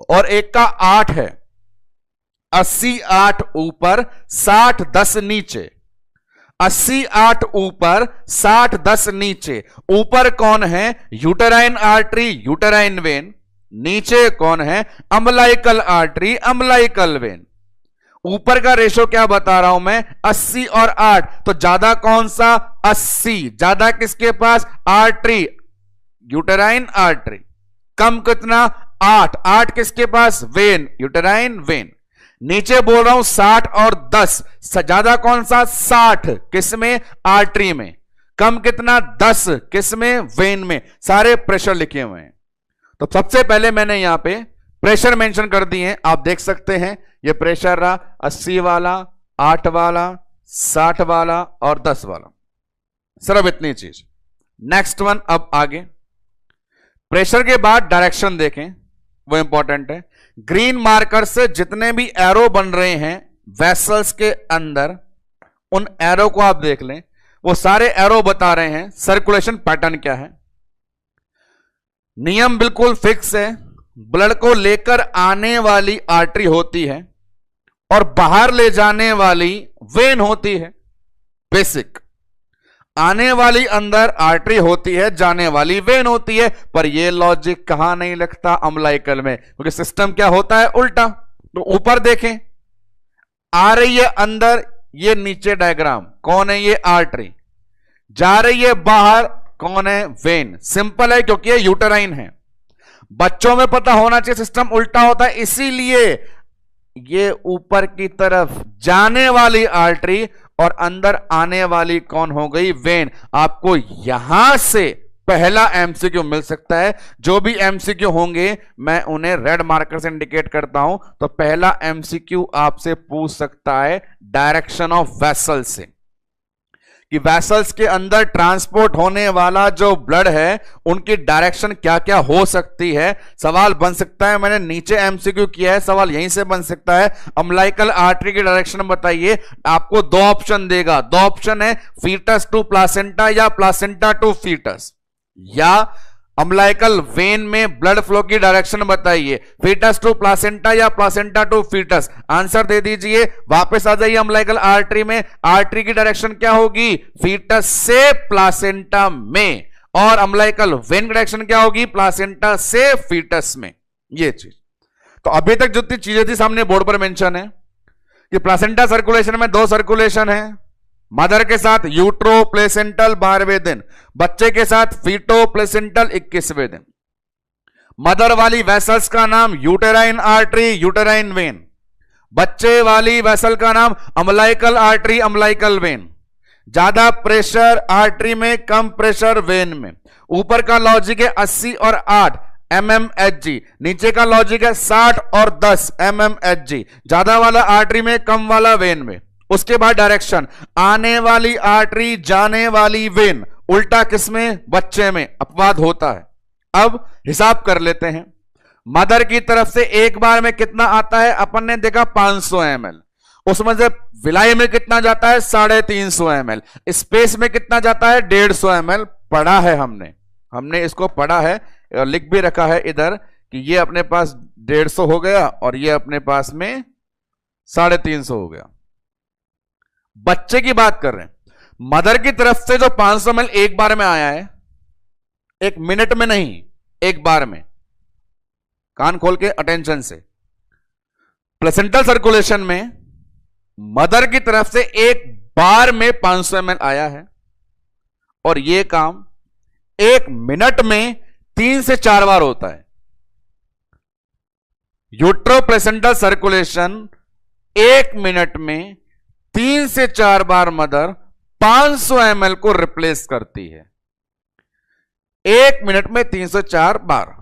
और एक का 8 है, 80-8 ऊपर 60-10 नीचे, 80-8 ऊपर 60-10 नीचे। ऊपर कौन है? Uterine artery, uterine when. नीचे कौन है? Umbilical artery, umbilical when. ऊपर का रेशो क्या बता रहा हूं मैं, 80 और 8, तो ज्यादा कौन सा, 80, ज्यादा किसके पास, आर्टरी, यूटेराइन आर्टरी, कम कितना, 8, 8 किसके पास, वेन, यूटेराइन वेन। नीचे बोल रहा हूं 60 और 10, ज्यादा कौन सा, 60 किसमें, आर्टरी में, कम कितना, 10 किसमें, वेन में। सारे प्रेशर लिखे हुए हैं। तो सबसे पहले मैंने यहां पे प्रेशर मेंशन कर दिए हैं, आप देख सकते हैं। ये प्रेशर रहा 80 वाला, 8 वाला, 60 वाला और 10 वाला, सिर्फ इतनी चीज। नेक्स्ट वन, अब आगे प्रेशर के बाद डायरेक्शन देखें, वो इंपॉर्टेंट है। ग्रीन मार्कर से जितने भी एरो बन रहे हैं वेसल्स के अंदर, उन एरो को आप देख लें, वो सारे एरो बता रहे हैं सर्कुलेशन पैटर्न क्या है। नियम बिल्कुल फिक्स है, ब्लड को लेकर आने वाली आर्टरी होती है और बाहर ले जाने वाली वेन होती है। बेसिक, आने वाली अंदर आर्टरी होती है, जाने वाली वेन होती है। पर यह लॉजिक कहां नहीं लगता, अम्लाइकल में, क्योंकि सिस्टम क्या होता है, उल्टा। तो ऊपर देखें, आ रही है अंदर, ये नीचे डायग्राम कौन है, ये आर्टरी, जा रही है बाहर, कौन है, वेन। सिंपल है, क्योंकि ये यूटेराइन है। बच्चों में पता होना चाहिए सिस्टम उल्टा होता है, इसीलिए ये ऊपर की तरफ जाने वाली आर्टरी और अंदर आने वाली कौन हो गई, वेन। आपको यहां से पहला एमसीक्यू मिल सकता है। जो भी एमसीक्यू होंगे मैं उन्हें रेड मार्कर से इंडिकेट करता हूं। तो पहला एमसीक्यू आपसे पूछ सकता है डायरेक्शन ऑफ वेसल से, कि वेसल्स के अंदर ट्रांसपोर्ट होने वाला जो ब्लड है उनकी डायरेक्शन क्या क्या हो सकती है। सवाल बन सकता है, मैंने नीचे एमसीक्यू किया है, सवाल यहीं से बन सकता है, अम्लाइकल आर्टरी की डायरेक्शन बताइए। आपको दो ऑप्शन देगा, दो ऑप्शन है, फीटस टू प्लासेंटा या प्लासेंटा टू फीटस, या अम्लाइकल वेन में ब्लड फ्लो की डायरेक्शन बताइए, फीटस टू प्लासेंटा या प्लासेंटा टू फीटस। आंसर दे दीजिए, वापस आ जाइए अम्लाइकल आर्टरी में। आर्टरी की डायरेक्शन क्या होगी, फीटस से प्लासेंटा में, और अम्लाइकल वेन की डायरेक्शन क्या होगी, प्लासेंटा से फीटस में। ये चीज तो अभी तक जितनी चीजें थी सामने बोर्ड पर मेंशन है कि प्लासेंटा सर्कुलेशन में दो सर्कुलेशन है, मदर के साथ यूट्रो प्लेसेंटल 12वें दिन, बच्चे के साथ फीटो प्लेसेंटल 21वें दिन। मदर वाली वेसल्स का नाम यूटेराइन आर्टरी, यूटेराइन वेन। बच्चे वाली वेसल का नाम अम्लाइकल आर्टरी, अम्लाइकल वेन। ज्यादा प्रेशर आर्टरी में, कम प्रेशर वेन में। ऊपर का लॉजिक है 80 और 8 mmHg, नीचे का लॉजिक है 60 और 10 mmHg। ज्यादा वाला आर्टरी में, कम वाला वेन में। उसके बाद डायरेक्शन, आने वाली आर्टरी, जाने वाली वेन। उल्टा किसमें, बच्चे में अपवाद होता है। अब हिसाब कर लेते हैं। मदर की तरफ से एक बार में कितना आता है, अपन ने देखा 500 ml, उसमें से विलाई में कितना जाता है, 350 ml, स्पेस में कितना जाता है, 150 ml। पढ़ा है हमने इसको पढ़ा है, लिख भी रखा है इधर कि ये अपने पास 150 हो गया और ये अपने पास में 350 हो गया। बच्चे की बात कर रहे हैं, मदर की तरफ से जो 500 ml एक बार में आया है, एक मिनट में नहीं, एक बार में, कान खोल के अटेंशन से। प्लेसेंटल सर्कुलेशन में मदर की तरफ से एक बार में 500 ml आया है, और यह काम एक मिनट में 3 से 4 बार होता है। यूट्रो प्लेसेंटल सर्कुलेशन एक मिनट में 3 से 4 बार मदर 500 ml को रिप्लेस करती है, एक मिनट में 3 से 4 बार।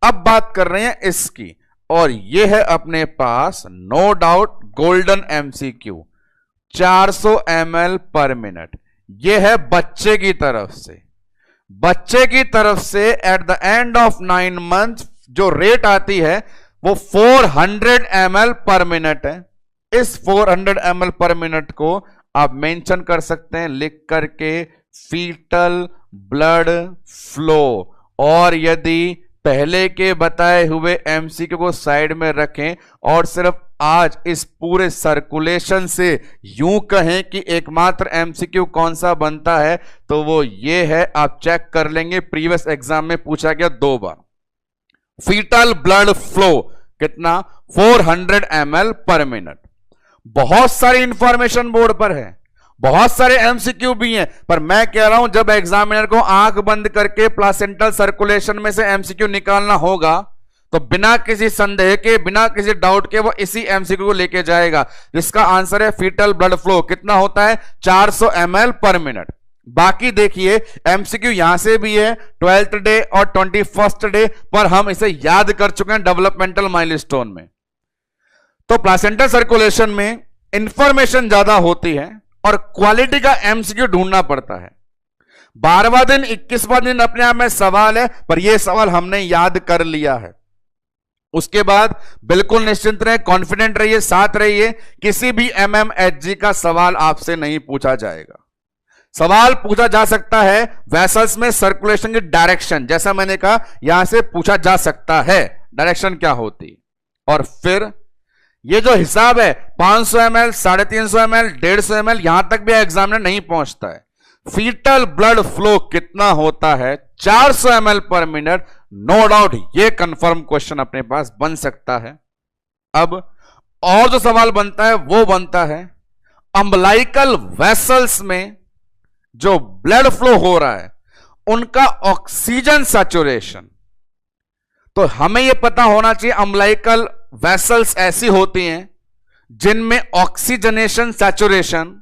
अब बात कर रहे हैं इसकी, और यह है अपने पास no doubt golden MCQ, 400 ml पर मिनट। यह है बच्चे की तरफ से। बच्चे की तरफ से at the end of 9 month जो रेट आती है वो 400 ml पर मिनट है। इस 400 ml पर मिनट को आप मेंशन कर सकते हैं लिख करके, फीटल ब्लड फ्लो। और यदि पहले के बताए हुए एमसीक्यू को साइड में रखें और सिर्फ आज इस पूरे सर्कुलेशन से यूं कहें कि एकमात्र एमसीक्यू कौन सा बनता है, तो वो ये है, आप चेक कर लेंगे, प्रीवियस एग्जाम में पूछा गया 2 बार। फीटल ब्लड फ्लो कितना, 400 ml पर मिनट। बहुत सारी इंफॉर्मेशन बोर्ड पर है, बहुत सारे एमसीक्यू भी हैं, पर मैं कह रहा हूं जब एग्जामिनर को आंख बंद करके प्लासेंटल सर्कुलेशन में से एमसीक्यू निकालना होगा तो बिना किसी संदेह के, बिना किसी डाउट के वो इसी एमसीक्यू को लेके जाएगा, जिसका आंसर है फीटल ब्लड फ्लो कितना होता है 400 ml पर मिनट। बाकी देखिए एमसीक्यू यहां से भी है 12th डे और 21st डे, पर हम इसे याद कर चुके हैं डेवलपमेंटल माइलस्टोन में। तो प्लासेंटल सर्कुलेशन में इंफॉर्मेशन ज्यादा होती है और क्वालिटी का एमसीक्यू ढूंढना पड़ता है। 12वां दिन 21वां दिन अपने आप में सवाल है, पर यह सवाल हमने याद कर लिया है। उसके बाद बिल्कुल निश्चिंत रहे, कॉन्फिडेंट रहिए, साथ रहिए, किसी भी एमएमएचजी का सवाल आपसे नहीं पूछा जाएगा। सवाल पूछा जा सकता है वेसल्स में सर्कुलेशन की डायरेक्शन, जैसा मैंने कहा यहां से पूछा जा सकता है डायरेक्शन क्या होती, और फिर ये जो हिसाब है 500 ml, 350 ml, 150 ml, यहां तक भी एग्जामिनर नहीं पहुंचता है। फीटल ब्लड फ्लो कितना होता है 400 ml पर मिनट, नो डाउट ये कंफर्म क्वेश्चन अपने पास बन सकता है। अब और जो सवाल बनता है वो बनता है अम्बलाइकल वेसल्स में जो ब्लड फ्लो हो रहा है उनका ऑक्सीजन सैचुरेशन। तो हमें यह पता होना चाहिए अम्बलाइकल वेसल्स ऐसी होती हैं जिनमें ऑक्सीजनेशन सैचुरेशन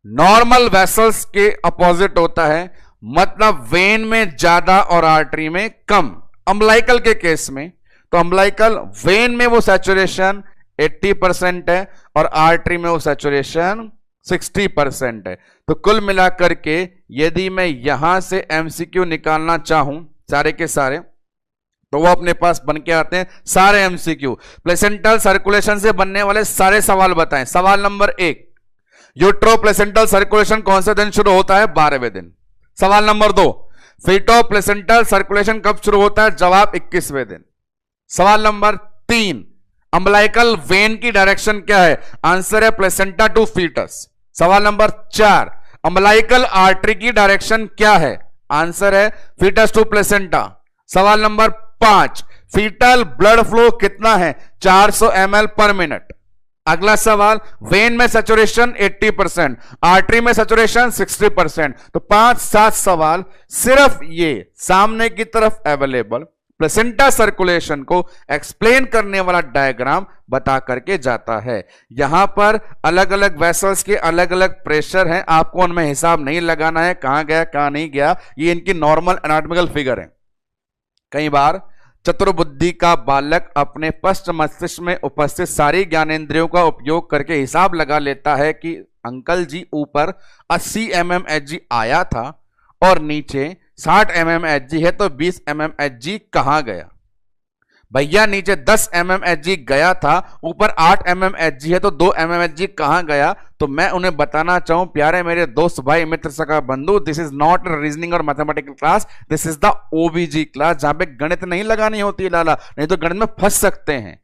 नॉर्मल वेसल्स के अपोजिट होता है, मतलब वेन में ज्यादा और आर्टरी में कम। अम्बलाइकल के केस में तो अम्बलाइकल वेन में वो सैचुरेशन 80% है और आर्टरी में वो सैचुरेशन 60% है। तो कुल मिलाकर के यदि मैं यहां से एमसीक्यू निकालना चाहूं सारे के सारे, तो वो अपने पास बन के आते हैं सारे एमसीक्यू। प्लेसेंटल सर्कुलेशन से बनने वाले सारे सवाल बताएं। सवाल नंबर 1, यूट्रो प्लेसेंटल सर्कुलेशन कौन से दिन शुरू होता है 12वें दिन। सवाल नंबर 2, फीटो प्लेसेंटल सर्कुलेशन कब शुरू होता है, जवाब 21वें दिन। सवाल नंबर 3, अम्बलाइकल वेन की डायरेक्शन क्या है, आंसर है प्लेसेंटा टू फीटस। सवाल नंबर 4, अम्बलाइकल आर्टरी की डायरेक्शन क्या है, आंसर है फीटस टू प्लेसेंटा। सवाल नंबर 5, फीटल ब्लड फ्लो कितना है 400 ml पर मिनट। अगला सवाल, वेन में सैचुरेशन 80%, आर्टरी में सैचुरेशन 60%। तो 5-7 सवाल सिर्फ ये सामने की तरफ अवेलेबल प्लेसेंटा सर्कुलेशन को एक्सप्लेन करने वाला डायग्राम बता करके जाता है। यहां पर अलग अलग वेसल्स के अलग अलग प्रेशर हैं, आपको उनमें हिसाब नहीं लगाना है कहां गया कहां नहीं गया, ये इनकी नॉर्मल एनाटॉमिकल फिगर है। कई बार चतुर्बुद्धि का बालक अपने पश्च मस्तिष्क में उपस्थित सारी ज्ञानेंद्रियों का उपयोग करके हिसाब लगा लेता है कि अंकल जी ऊपर 80 mmHg आया था और नीचे 60 mmHg है, तो 20 mmHg कहां गया। भैया नीचे 10 mmHg गया था, ऊपर 8 mmHg है, तो 2 mmHg कहां गया। तो मैं उन्हें बताना चाहूं प्यारे मेरे दोस्त भाई मित्र सखा बंधु, दिस इज नॉट रीजनिंग और mathematical class, this is the ओबीजी class, जहां पे गणित नहीं लगानी होती है लाला, नहीं तो गणित में फंस सकते हैं।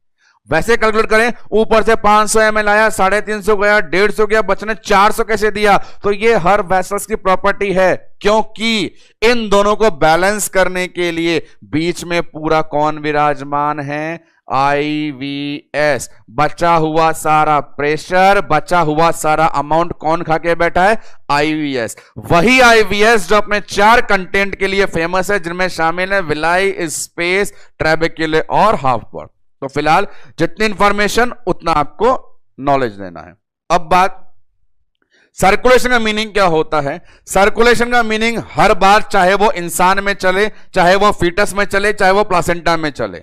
वैसे कैलकुलेट करें, ऊपर से 500 ml आया, 350 गया, 150 गया, बचने 400 कैसे दिया। तो ये हर वेसल्स की प्रॉपर्टी है, क्योंकि इन दोनों को बैलेंस करने के लिए बीच में पूरा कौन विराजमान है, आईवीएस। बचा हुआ सारा प्रेशर, बचा हुआ सारा अमाउंट कौन खा के बैठा है, आईवीएस। वही आईवीएस जो अपने 4 कंटेंट के लिए फेमस है, जिनमें शामिल है विलाई, स्पेस, ट्रेबेक्युले और हाफवर्क। तो फिलहाल जितनी इंफॉर्मेशन उतना आपको नॉलेज देना है। अब बात सर्कुलेशन का मीनिंग क्या होता है। सर्कुलेशन का मीनिंग हर बार, चाहे वो इंसान में चले, चाहे वो फीटस में चले, चाहे वो प्लासेंटा में चले,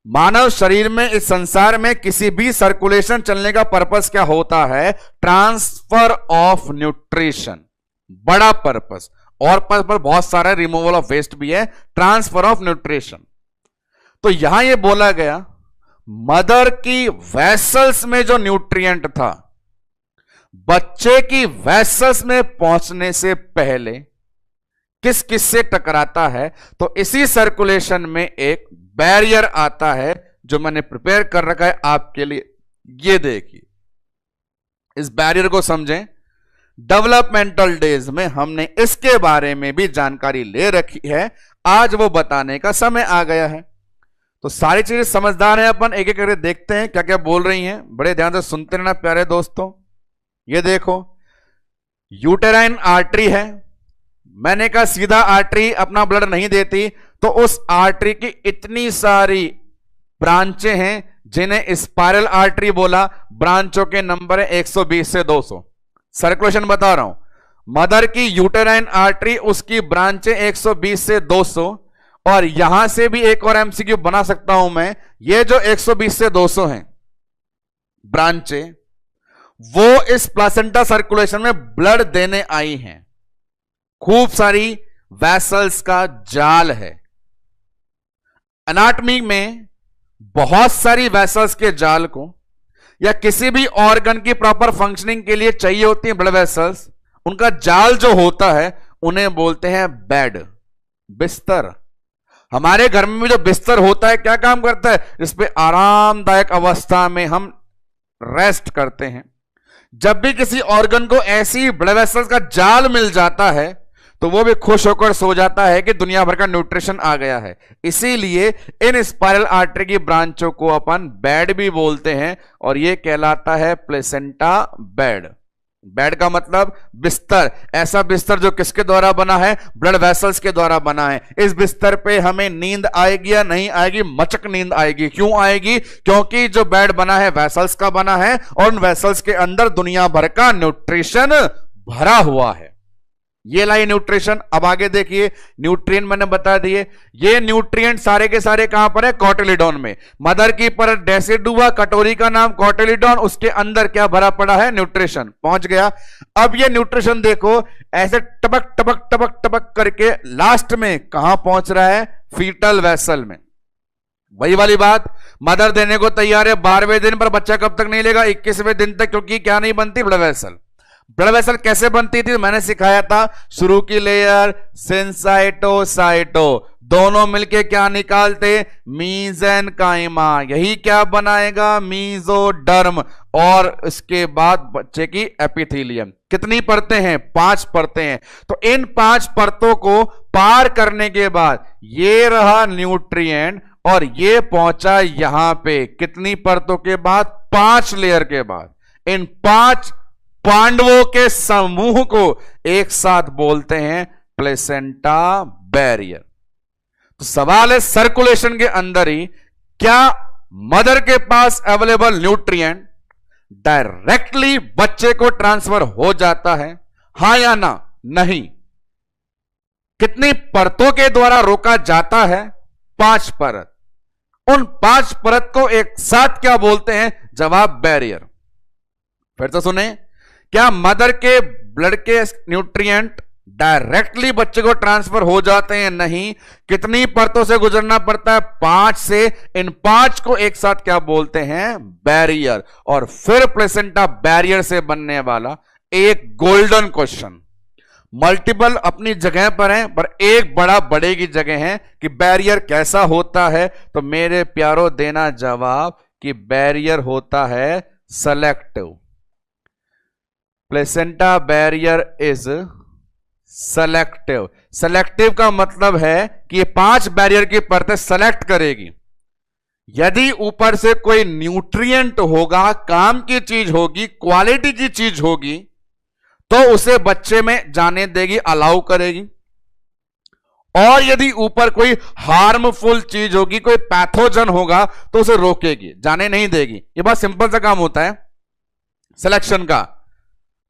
मानव शरीर में, इस संसार में किसी भी सर्कुलेशन चलने का पर्पस क्या होता है, ट्रांसफर ऑफ न्यूट्रिशन, बड़ा पर्पस। और पर बहुत सारा रिमूवल ऑफ वेस्ट भी है, ट्रांसफर ऑफ न्यूट्रिशन। तो यहां यह बोला गया मदर की वेसल्स में जो न्यूट्रिएंट था, बच्चे की वेसल्स में पहुंचने से पहले किस किस से टकराता है। तो इसी सर्कुलेशन में एक बैरियर आता है जो मैंने प्रिपेयर कर रखा है आपके लिए। ये देखिए, इस बैरियर को समझें। डेवलपमेंटल डेज में हमने इसके बारे में भी जानकारी ले रखी है, आज वो बताने का समय आ गया है। तो सारी चीजें समझदार हैं अपन, एक एक करके देखते हैं क्या क्या बोल रही हैं। बड़े ध्यान से सुनते रहना प्यारे दोस्तों। ये देखो, यूटेराइन आर्टरी है, मैंने कहा सीधा आर्टरी अपना ब्लड नहीं देती, तो उस आर्टरी की इतनी सारी ब्रांचें हैं जिन्हें स्पाइरल आर्टरी बोला। ब्रांचों के नंबर है 120 से 200। सर्कुलेशन बता रहा हूं, मदर की यूटेराइन आर्टरी, उसकी ब्रांचें 120 से 200। और यहां से भी एक और एमसीक्यू बना सकता हूं मैं, ये जो 120 से 200 हैं ब्रांचें, वो इस प्लासेंटा सर्कुलेशन में ब्लड देने आई हैं। खूब सारी वेसल्स का जाल है। एनाटॉमी में बहुत सारी वेसल्स के जाल को या किसी भी ऑर्गन की प्रॉपर फंक्शनिंग के लिए चाहिए होती है ब्लड वेसल्स, उनका जाल जो होता है उन्हें बोलते हैं बेड, बिस्तर। हमारे घर में जो बिस्तर होता है क्या काम करता है? जिस पे आरामदायक अवस्था में हम रेस्ट करते हैं। जब भी किसी ऑर्गन को ऐसी ब्लड वेसल्स का जाल मिल जाता है तो वो भी खुश होकर सो जाता है कि दुनिया भर का न्यूट्रिशन आ गया है। इसीलिए इन स्पाइरल आर्टरी की ब्रांचों को अपन बेड भी बोलते हैं और ये कहलाता है प्लेसेंटा बेड। बेड का मतलब बिस्तर, ऐसा बिस्तर जो किसके द्वारा बना है? ब्लड वेसल्स के द्वारा बना है। इस बिस्तर पे हमें नींद आएगी या नहीं आएगी? मचक नींद आएगी। क्यों आएगी? क्योंकि जो बेड बना है वेसल्स का बना है और उन वेसल्स के अंदर दुनिया भर का न्यूट्रिशन भरा हुआ है। ये लाई न्यूट्रिशन। अब आगे देखिए, न्यूट्रिएंट मैंने बता दिए। ये न्यूट्रिएंट सारे के सारे कहां पर है? कॉटिलिडॉन में। मदर की परत डेसिडुआ, कटोरी का नाम कॉटिलिडॉन, उसके अंदर क्या भरा पड़ा है? न्यूट्रिशन। पहुंच गया। अब ये न्यूट्रिशन देखो ऐसे टपक टपक टपक टपक करके लास्ट में कहां पहुंच रहा है? फीटल वेसल में। वही वाली बात, मदर देने को तैयार है 12वें दिन, पर बच्चा कब तक नहीं लेगा? 21वें दिन तक, क्योंकि क्या नहीं बनती? Blood vessel. ब्लड वेसल कैसे बनती थी? मैंने सिखाया था। शुरू की लेयर सिंसाइटोसाइटो, दोनों मिलके क्या निकालते? मीजेनकाइमा। यही क्या बनाएगा? मीजोडर्म। और इसके बाद बच्चे की एपिथेलियम। कितनी परतें हैं? 5 परतें हैं। तो इन 5 परतों को पार करने के बाद ये रहा न्यूट्रिएंट और ये पहुंचा यहां पे। कितनी परतों के बाद? 5 लेयर के बाद। इन 5 पांडवों के समूह को एक साथ बोलते हैं प्लेसेंटा बैरियर। तो सवाल है सर्कुलेशन के अंदर ही क्या मदर के पास अवेलेबल न्यूट्रिएंट डायरेक्टली बच्चे को ट्रांसफर हो जाता है? हां या ना? नहीं। कितनी परतों के द्वारा रोका जाता है? 5 परत। उन 5 परत को एक साथ क्या बोलते हैं? जवाब बैरियर। फिर तो सुने, क्या मदर के ब्लड के न्यूट्रिएंट डायरेक्टली बच्चे को ट्रांसफर हो जाते हैं? नहीं। कितनी परतों से गुजरना पड़ता है? 5 से। इन 5 को एक साथ क्या बोलते हैं? बैरियर। और फिर प्लेसेंटा बैरियर से बनने वाला एक गोल्डन क्वेश्चन, मल्टीपल अपनी जगह पर है पर एक बड़ा बड़े की जगह है कि बैरियर कैसा होता है। तो मेरे प्यारों देना जवाब कि बैरियर होता है selective. Placenta barrier is selective. Selective का मतलब है कि ये 5 बैरियर की परतें सेलेक्ट करेगी। यदि ऊपर से कोई न्यूट्रिएंट होगा, काम की चीज होगी, क्वालिटी की चीज होगी, तो उसे बच्चे में जाने देगी, अलाउ करेगी। और यदि ऊपर कोई हार्मफुल चीज होगी, कोई पैथोजन होगा, तो उसे रोकेगी, जाने नहीं देगी। ये बहुत सिंपल सा काम होता है सिलेक्शन का।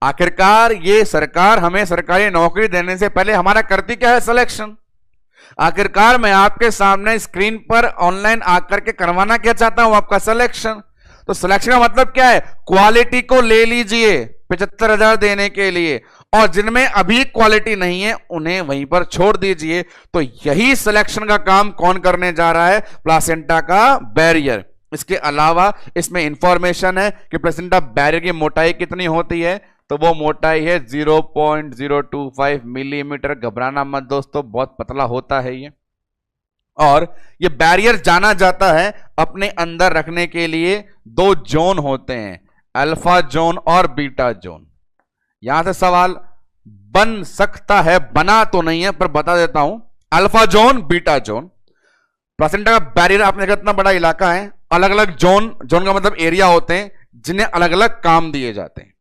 आखिरकार ये सरकार हमें सरकारी नौकरी देने से पहले हमारा करती क्या है? सिलेक्शन। आखिरकार मैं आपके सामने स्क्रीन पर ऑनलाइन आकर के करवाना क्या चाहता हूं? आपका सिलेक्शन। तो सिलेक्शन का मतलब क्या है? क्वालिटी को ले लीजिए 75,000 देने के लिए, और जिनमें अभी क्वालिटी नहीं है उन्हें वहीं पर छोड़ दीजिए। तो यही सिलेक्शन का काम कौन करने जा रहा है? प्लासेंटा का बैरियर। इसके अलावा इसमें इंफॉर्मेशन है कि प्लेसेंटा बैरियर की मोटाई कितनी होती है। तो वो मोटाई है 0.025 मिलीमीटर। घबराना मत दोस्तों, बहुत पतला होता है ये। और ये बैरियर जाना जाता है अपने अंदर रखने के लिए 2 जोन होते हैं, अल्फा जोन और बीटा जोन। यहां से सवाल बन सकता है, बना तो नहीं है पर बता देता हूं। Alpha zone, beta zone. Placenta का बैरियर आपने देखा इतना बड़ा इलाका है, अलग अलग जोन, जोन का मतलब एरिया होते हैं जिन्हें अलग अलग काम दिए जाते हैं।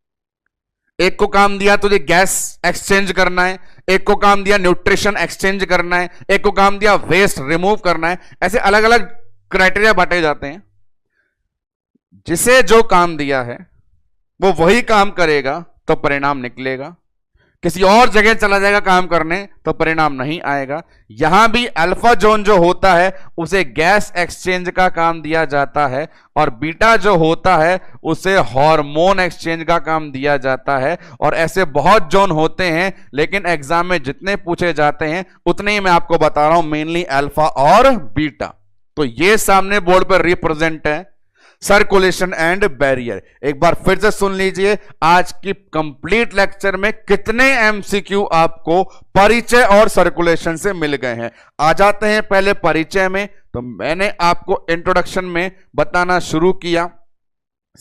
एक को काम दिया तुझे गैस एक्सचेंज करना है, एक को काम दिया न्यूट्रिशन एक्सचेंज करना है, एक को काम दिया वेस्ट रिमूव करना है। ऐसे अलग अलग क्राइटेरिया बांटे जाते हैं। जिसे जो काम दिया है वो वही काम करेगा तो परिणाम निकलेगा, किसी और जगह चला जाएगा काम करने तो परिणाम नहीं आएगा। यहां भी अल्फा जोन जो होता है उसे गैस एक्सचेंज का काम दिया जाता है और बीटा जो होता है उसे हार्मोन एक्सचेंज का काम दिया जाता है। और ऐसे बहुत जोन होते हैं, लेकिन एग्जाम में जितने पूछे जाते हैं उतने ही मैं आपको बता रहा हूं, मेनली अल्फा और बीटा। तो ये सामने बोर्ड पर रिप्रेजेंट है सर्कुलेशन एंड बैरियर। एक बार फिर से सुन लीजिए, आज की कंप्लीट लेक्चर में कितने एमसीक्यू आपको परिचय और सर्कुलेशन से मिल गए हैं। आ जाते हैं पहले परिचय में। तो मैंने आपको इंट्रोडक्शन में बताना शुरू किया,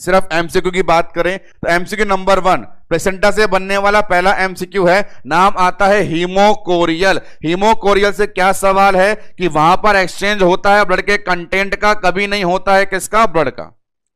सिर्फ एमसीक्यू की बात करें तो एमसीक्यू नंबर 1 प्लेसेंटा से बनने वाला पहला एमसीक्यू है, नाम आता है हीमोकोरियल। हीमोकोरियल से क्या सवाल है कि वहां पर एक्सचेंज होता है ब्लड के कंटेंट का, कभी नहीं होता है किसका, ब्लड का।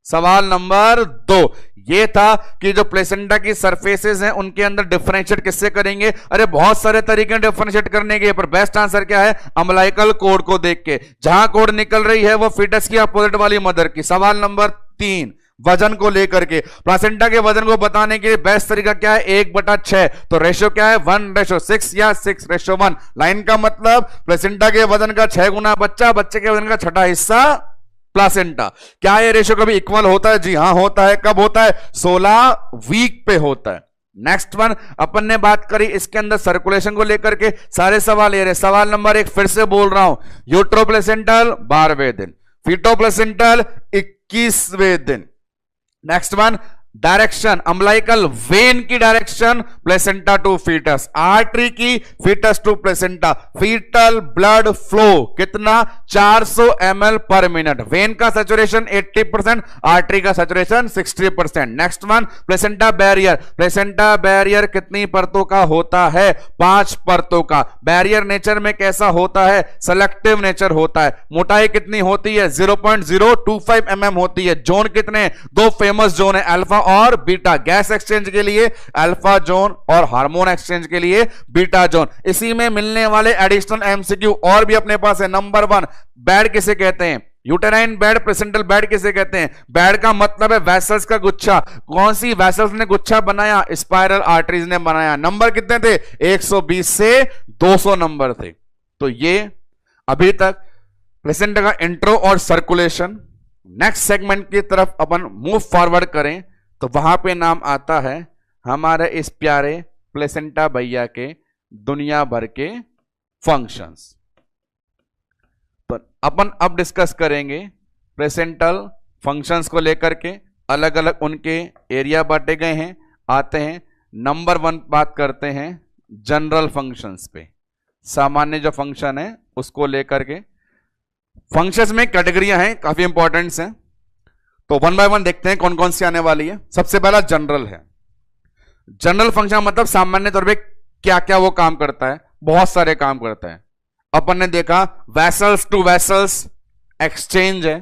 सवाल नंबर 2 ये था कि जो प्लेसेंटा की सरफेसेस हैं उनके अंदर डिफरेंशिएट किससे करेंगे। अरे बहुत सारे तरीके डिफरेंशिएट करने के, पर बेस्ट आंसर क्या है, अम्लाइकल कोड को देख के। जहां कोड निकल रही है वो फीटस की अपोजिट वाली मदर की। सवाल नंबर 3 वजन को लेकर के, प्लासेंटा के वजन को बताने के लिए बेस्ट तरीका क्या है, 1/6। तो रेशियो क्या है, 1:6 या 6:1। लाइन का मतलब प्लेसेंटा के वजन का 6 गुना बच्चा, बच्चे के वजन का छठा हिस्सा प्लासेंटा। क्या ये रेशियो कभी इक्वल होता है? जी हां होता है। कब होता है? 16 वीक पे होता है। नेक्स्ट वन अपन ने बात करी इसके अंदर सर्कुलेशन को लेकर के, सारे सवाल ये रहे। सवाल नंबर 1 फिर से बोल रहा हूं, यूट्रोप्लेसेंटल 12वें दिन, फीटोप्लेसेंटल 21वें दिन। Next one direction, umbilical vein की direction placenta to fetus, artery की fetus to placenta. Fetal blood flow कितना, 400 ml पर मिनट। वेन का सैचुरेशन 80%, आर्टरी का saturation 60%। Next one placenta barrier, placenta barrier कितनी परतों का होता है, 5 परतों का। बैरियर नेचर में कैसा होता है, सेलेक्टिव नेचर होता है। मोटाई कितनी होती है, 0.025 mm होती है। जोन कितने, 2 फेमस जोन है, अल्फा और बीटा। गैस एक्सचेंज के लिए अल्फा जोन और हार्मोन एक्सचेंज के लिए बीटा जोन। इसी में मिलने वाले एडिशनल एमसीक्यू और भी अपने पास है। नंबर 1 बेड किसे कहते हैं, यूटेराइन बेड, प्लेसेंटल बेड किसे कहते हैं। बेड का मतलब है वेसल्स का गुच्छा। कौन सी वेसल्स ने गुच्छा बनाया, स्पाइरल आर्टरीज ने बनाया। नंबर कितने थे, 120 से 200 नंबर थे। तो ये अभी तक प्लेसेंटा का इंट्रो और सर्कुलेशन। नेक्स्ट सेगमेंट की तरफ अपन मूव फॉरवर्ड करें तो वहां पे नाम आता है हमारे इस प्यारे प्लेसेंटा भैया के दुनिया भर के फंक्शंस। तो अपन अब डिस्कस करेंगे प्लेसेंटल फंक्शंस को लेकर के, अलग अलग उनके एरिया बांटे गए हैं। आते हैं नंबर 1 बात करते हैं जनरल फंक्शंस पे, सामान्य जो फंक्शन है उसको लेकर के। फंक्शंस में कैटेगरियां हैं, काफी इंपॉर्टेंट हैं, तो 1 बाय 1 देखते हैं कौन कौन सी आने वाली है। सबसे पहला जनरल है। जनरल फंक्शन मतलब सामान्य तौर पे क्या क्या वो काम करता है, बहुत सारे काम करता है। अपन ने देखा वेसल्स टू वेसल्स एक्सचेंज है,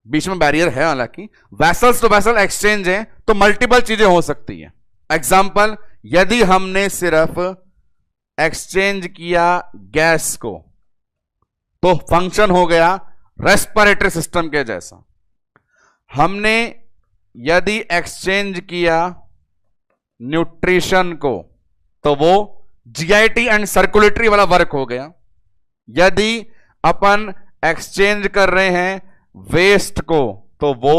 बीच में बैरियर है हालांकि। वेसल्स टू वेसल एक्सचेंज है तो मल्टीपल चीजें हो सकती है। एग्जाम्पल, यदि हमने सिर्फ एक्सचेंज किया गैस को तो फंक्शन हो गया रेस्पिरेटरी सिस्टम के जैसा। हमने यदि एक्सचेंज किया न्यूट्रिशन को तो वो जीआईटी एंड सर्कुलेटरी वाला वर्क हो गया। यदि अपन एक्सचेंज कर रहे हैं वेस्ट को तो वो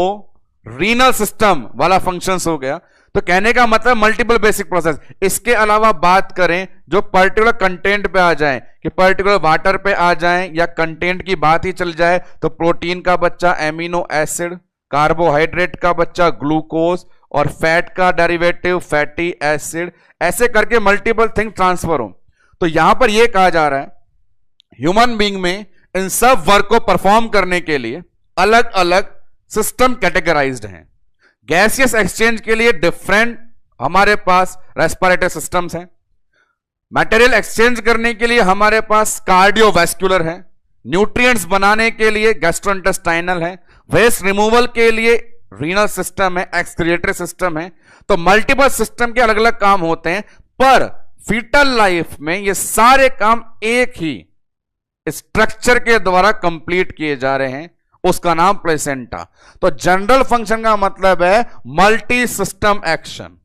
रीनल सिस्टम वाला फंक्शंस हो गया। तो कहने का मतलब मल्टीपल बेसिक प्रोसेस। इसके अलावा बात करें जो पर्टिकुलर कंटेंट पे आ जाए, कि पर्टिकुलर वाटर पे आ जाए या कंटेंट की बात ही चल जाए, तो प्रोटीन का बच्चा एमिनो एसिड, कार्बोहाइड्रेट का बच्चा ग्लूकोज और फैट का डेरिवेटिव फैटी एसिड, ऐसे करके मल्टीपल थिंग ट्रांसफर हो। तो यहां पर यह कहा जा रहा है ह्यूमन बीइंग में इन सब वर्क को परफॉर्म करने के लिए अलग अलग सिस्टम कैटेगराइज्ड हैं। गैसियस एक्सचेंज के लिए डिफरेंट हमारे पास रेस्पिरेटरी सिस्टम्स हैं। मटेरियल एक्सचेंज करने के लिए हमारे पास कार्डियोवैस्कुलर है, न्यूट्रिएंट्स बनाने के लिए गैस्ट्रोइंटेस्टाइनल है, वेस्ट रिमूवल के लिए रीनल सिस्टम है, एक्सक्रिएटरी सिस्टम है। तो मल्टीपल सिस्टम के अलग अलग काम होते हैं, पर फीटल लाइफ में ये सारे काम एक ही स्ट्रक्चर के द्वारा कंप्लीट किए जा रहे हैं, उसका नाम प्लेसेंटा। तो जनरल फंक्शन का मतलब है multi system action.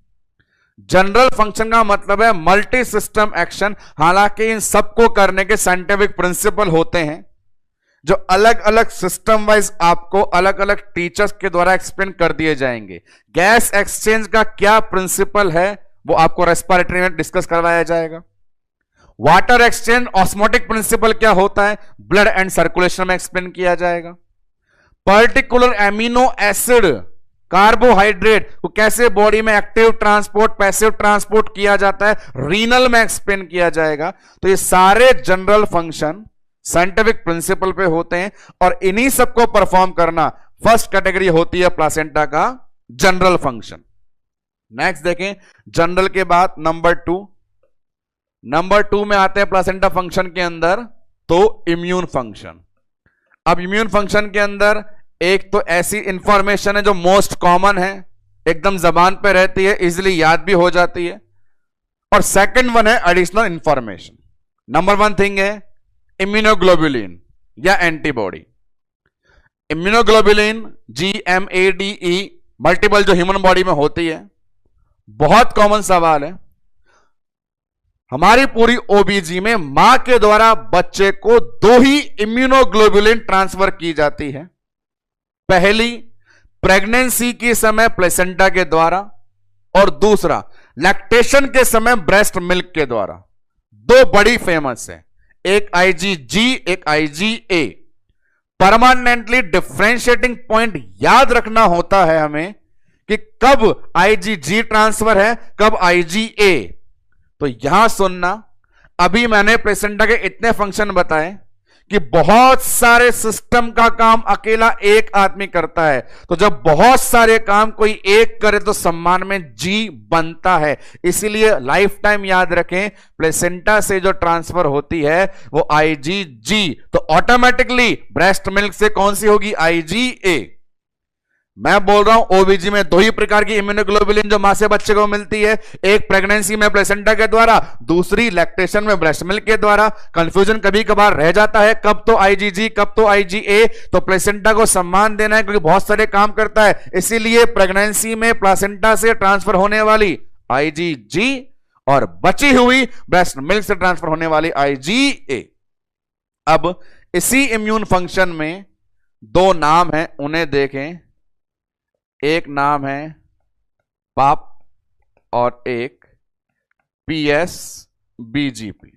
General function का मतलब है मल्टी सिस्टम एक्शन। हालांकि इन सबको करने के साइंटिफिक प्रिंसिपल होते हैं जो अलग अलग सिस्टम वाइज आपको अलग अलग टीचर्स के द्वारा एक्सप्लेन कर दिए जाएंगे। गैस एक्सचेंज का क्या प्रिंसिपल है वो आपको रेस्पिरेटरी में डिस्कस करवाया जाएगा। वाटर एक्सचेंज ऑस्मोटिक प्रिंसिपल क्या होता है, ब्लड एंड सर्कुलेशन में एक्सप्लेन किया जाएगा। पर्टिकुलर एमिनो एसिड कार्बोहाइड्रेट को कैसे बॉडी में एक्टिव ट्रांसपोर्ट पैसिव ट्रांसपोर्ट किया जाता है, रीनल में एक्सप्लेन किया जाएगा। तो ये सारे जनरल फंक्शन साइंटिफिक प्रिंसिपल पे होते हैं और इन्हीं सबको परफॉर्म करना फर्स्ट कैटेगरी होती है प्लासेंटा का जनरल फंक्शन। नेक्स्ट देखें, जनरल के बाद नंबर टू में आते हैं प्लासेंटा फंक्शन के अंदर तो इम्यून फंक्शन। अब इम्यून फंक्शन के अंदर एक तो ऐसी इंफॉर्मेशन है जो मोस्ट कॉमन है, एकदम जबान पे रहती है, इजिली याद भी हो जाती है, और सेकंड वन है additional information. Number one thing है इम्यूनोग्लोबुलिन या एंटीबॉडी। इम्यूनोग्लोबुलिन GMADE मल्टीपल जो ह्यूमन बॉडी में होती है, बहुत कॉमन सवाल है। हमारी पूरी ओबीजी में मां के द्वारा बच्चे को दो ही इम्यूनोग्लोबुलिन ट्रांसफर की जाती है। पहली प्रेगनेंसी के समय प्लेसेंटा के द्वारा और दूसरा लैक्टेशन के समय ब्रेस्ट मिल्क के द्वारा। दो बड़ी फेमस है, एक IgG एक IgA। परमानेंटली डिफरेंशिएटिंग पॉइंट याद रखना होता है हमें कि कब IgG ट्रांसफर है कब IgA। तो यहां सुनना, अभी मैंने प्लेसेंटा के इतने फंक्शन बताए कि बहुत सारे सिस्टम का काम अकेला एक आदमी करता है। तो जब बहुत सारे काम कोई एक करे तो सम्मान में जी बनता है। इसीलिए लाइफ टाइम याद रखें, प्लेसेंटा से जो ट्रांसफर होती है वो IgG, तो ऑटोमेटिकली ब्रेस्ट मिल्क से कौन सी होगी, IgA। मैं बोल रहा हूं ओबीजी में दो ही प्रकार की इम्यूनोग्लोबुलिन जो मां से बच्चे को मिलती है, एक प्रेगनेंसी में प्लेसेंटा के द्वारा, दूसरी लैक्टेशन में ब्रेस्ट मिल्क के द्वारा। कंफ्यूजन कभी कभार रह जाता है कब तो IgG कब तो IgA। तो प्लेसेंटा को सम्मान देना है क्योंकि बहुत सारे काम करता है, इसीलिए प्रेगनेंसी में प्लेसेंटा से ट्रांसफर होने वाली IgG और बची हुई ब्रेस्ट मिल्क से ट्रांसफर होने वाली IgA। अब इसी इम्यून फंक्शन में दो नाम है, उन्हें देखें। एक नाम है पाप और एक PSBGP।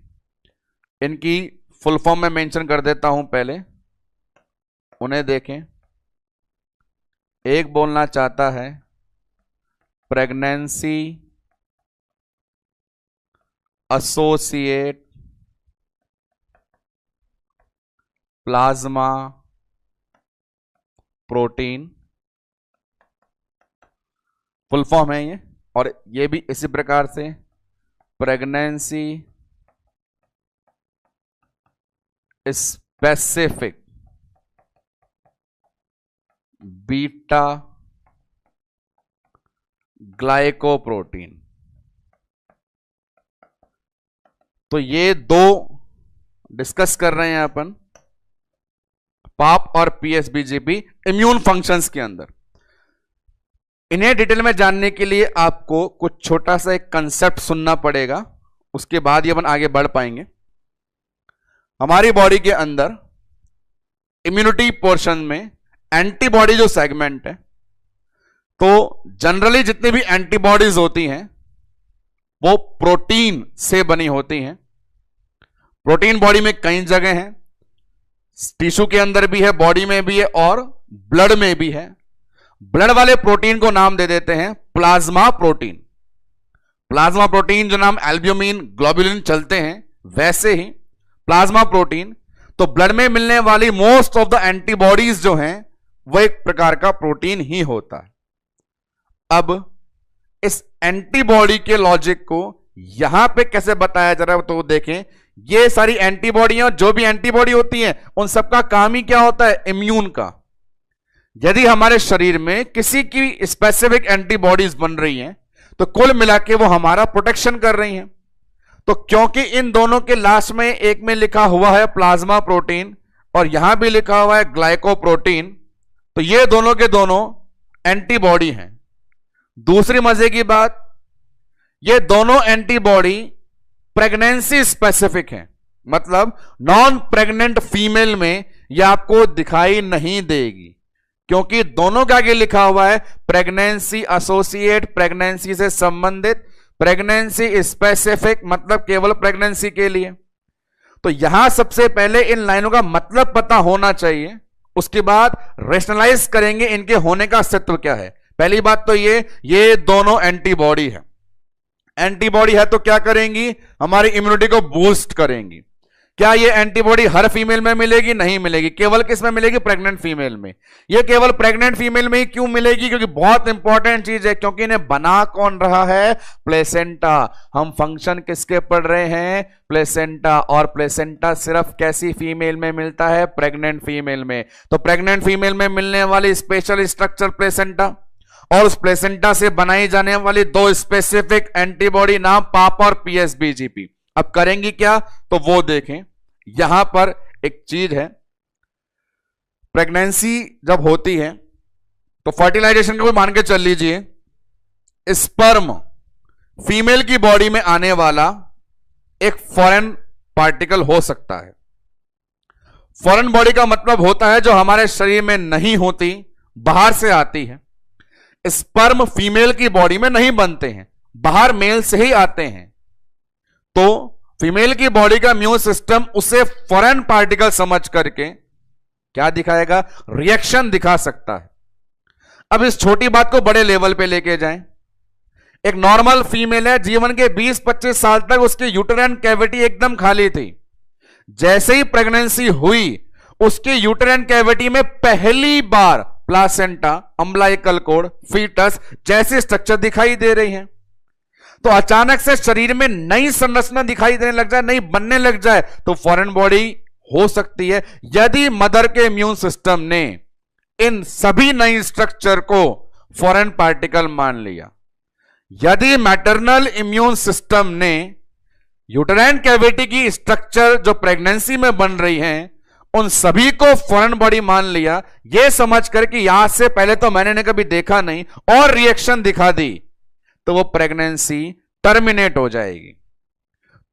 इनकी फुल फॉर्म में मेंशन कर देता हूं, पहले उन्हें देखें। एक बोलना चाहता है pregnancy associate plasma protein, full form है ये। और ये भी इसी प्रकार से प्रेगनेंसी स्पेसिफिक बीटा ग्लाइकोप्रोटीन। तो ये दो डिस्कस कर रहे हैं अपन, पाप और PSBGP इम्यून फंक्शंस के अंदर। इन्हें डिटेल में जानने के लिए आपको कुछ छोटा सा एक कंसेप्ट सुनना पड़ेगा, उसके बाद ही अपन आगे बढ़ पाएंगे। हमारी बॉडी के अंदर इम्यूनिटी पोर्शन में एंटीबॉडी जो सेगमेंट है, तो जनरली जितनी भी एंटीबॉडीज होती हैं वो प्रोटीन से बनी होती हैं। प्रोटीन बॉडी में कई जगह हैं, टिश्यू के अंदर भी है, बॉडी में भी है और ब्लड में भी है। ब्लड वाले प्रोटीन को नाम दे देते हैं प्लाज्मा प्रोटीन। प्लाज्मा प्रोटीन जो नाम एल्ब्यूमिन ग्लोबुलिन चलते हैं, वैसे ही प्लाज्मा प्रोटीन। तो ब्लड में मिलने वाली मोस्ट ऑफ द एंटीबॉडीज जो हैं वो एक प्रकार का प्रोटीन ही होता है। अब इस एंटीबॉडी के लॉजिक को यहां पे कैसे बताया जा रहा है तो देखें। ये सारी एंटीबॉडियां, जो भी एंटीबॉडी होती हैं, उन सबका काम ही क्या होता है? इम्यून का। यदि हमारे शरीर में किसी की स्पेसिफिक एंटीबॉडीज बन रही हैं, तो कुल मिला के वो हमारा प्रोटेक्शन कर रही हैं। तो क्योंकि इन दोनों के लास्ट में एक में लिखा हुआ है प्लाज्मा प्रोटीन और यहां भी लिखा हुआ है ग्लाइकोप्रोटीन, तो ये दोनों के दोनों एंटीबॉडी हैं। दूसरी मजे की बात, ये दोनों एंटीबॉडी प्रेगनेंसी स्पेसिफिक हैं, मतलब नॉन प्रेग्नेंट फीमेल में ये आपको दिखाई नहीं देगी, क्योंकि दोनों के आगे लिखा हुआ है प्रेगनेंसी एसोसिएट, प्रेगनेंसी से संबंधित, प्रेगनेंसी स्पेसिफिक, मतलब केवल प्रेगनेंसी के लिए। तो यहां सबसे पहले इन लाइनों का मतलब पता होना चाहिए, उसके बाद रेशनलाइज करेंगे इनके होने का अस्तित्व क्या है। पहली बात तो ये दोनों एंटीबॉडी है। एंटीबॉडी है तो क्या करेंगी? हमारी इम्यूनिटी को बूस्ट करेंगी। क्या ये एंटीबॉडी हर फीमेल में मिलेगी? नहीं मिलेगी। केवल किस में मिलेगी? प्रेग्नेंट फीमेल में। ये केवल प्रेग्नेंट फीमेल में ही क्यों मिलेगी? क्योंकि बहुत इंपॉर्टेंट चीज है, क्योंकि इन्हें बना कौन रहा है? प्लेसेंटा। हम फंक्शन किसके पढ़ रहे हैं? प्लेसेंटा। और प्लेसेंटा सिर्फ कैसी फीमेल में मिलता है? प्रेग्नेंट फीमेल में। तो प्रेग्नेंट फीमेल में मिलने वाली स्पेशल स्ट्रक्चर प्लेसेंटा, और उस प्लेसेंटा से बनाई जाने वाली दो स्पेसिफिक एंटीबॉडी, नाम पाप और पीएसबीजीपी। अब करेंगी क्या? तो वो देखें। यहां पर एक चीज है, प्रेगनेंसी जब होती है तो फर्टिलाइजेशन को भी मान के चल लीजिए, स्पर्म फीमेल की बॉडी में आने वाला एक फॉरेन पार्टिकल हो सकता है। फॉरेन बॉडी का मतलब होता है जो हमारे शरीर में नहीं होती, बाहर से आती है। स्पर्म फीमेल की बॉडी में नहीं बनते हैं, बाहर मेल से ही आते हैं। तो फीमेल की बॉडी का इम्यून सिस्टम उसे फॉरेन पार्टिकल समझ करके क्या दिखाएगा? रिएक्शन दिखा सकता है। अब इस छोटी बात को बड़े लेवल पे लेके जाएं। एक नॉर्मल फीमेल है, जीवन के 20-25 साल तक उसकी यूटेराइन कैविटी एकदम खाली थी। जैसे ही प्रेगनेंसी हुई, उसके यूटेराइन कैविटी में पहली बार प्लासेंटा, अम्बिलिकल कॉर्ड, फीटस जैसे स्ट्रक्चर दिखाई दे रही हैं। तो अचानक से शरीर में नई संरचना दिखाई देने लग जाए, नई बनने लग जाए, तो फॉरेन बॉडी हो सकती है। यदि मदर के इम्यून सिस्टम ने इन सभी नई स्ट्रक्चर को फॉरेन पार्टिकल मान लिया, यदि मैटरनल इम्यून सिस्टम ने यूटेराइन कैविटी की स्ट्रक्चर जो प्रेगनेंसी में बन रही हैं, उन सभी को फॉरेन बॉडी मान लिया, यह समझ कर कि यहां से पहले तो मैंने कभी देखा नहीं, और रिएक्शन दिखा दी, तो वो प्रेगनेंसी टर्मिनेट हो जाएगी।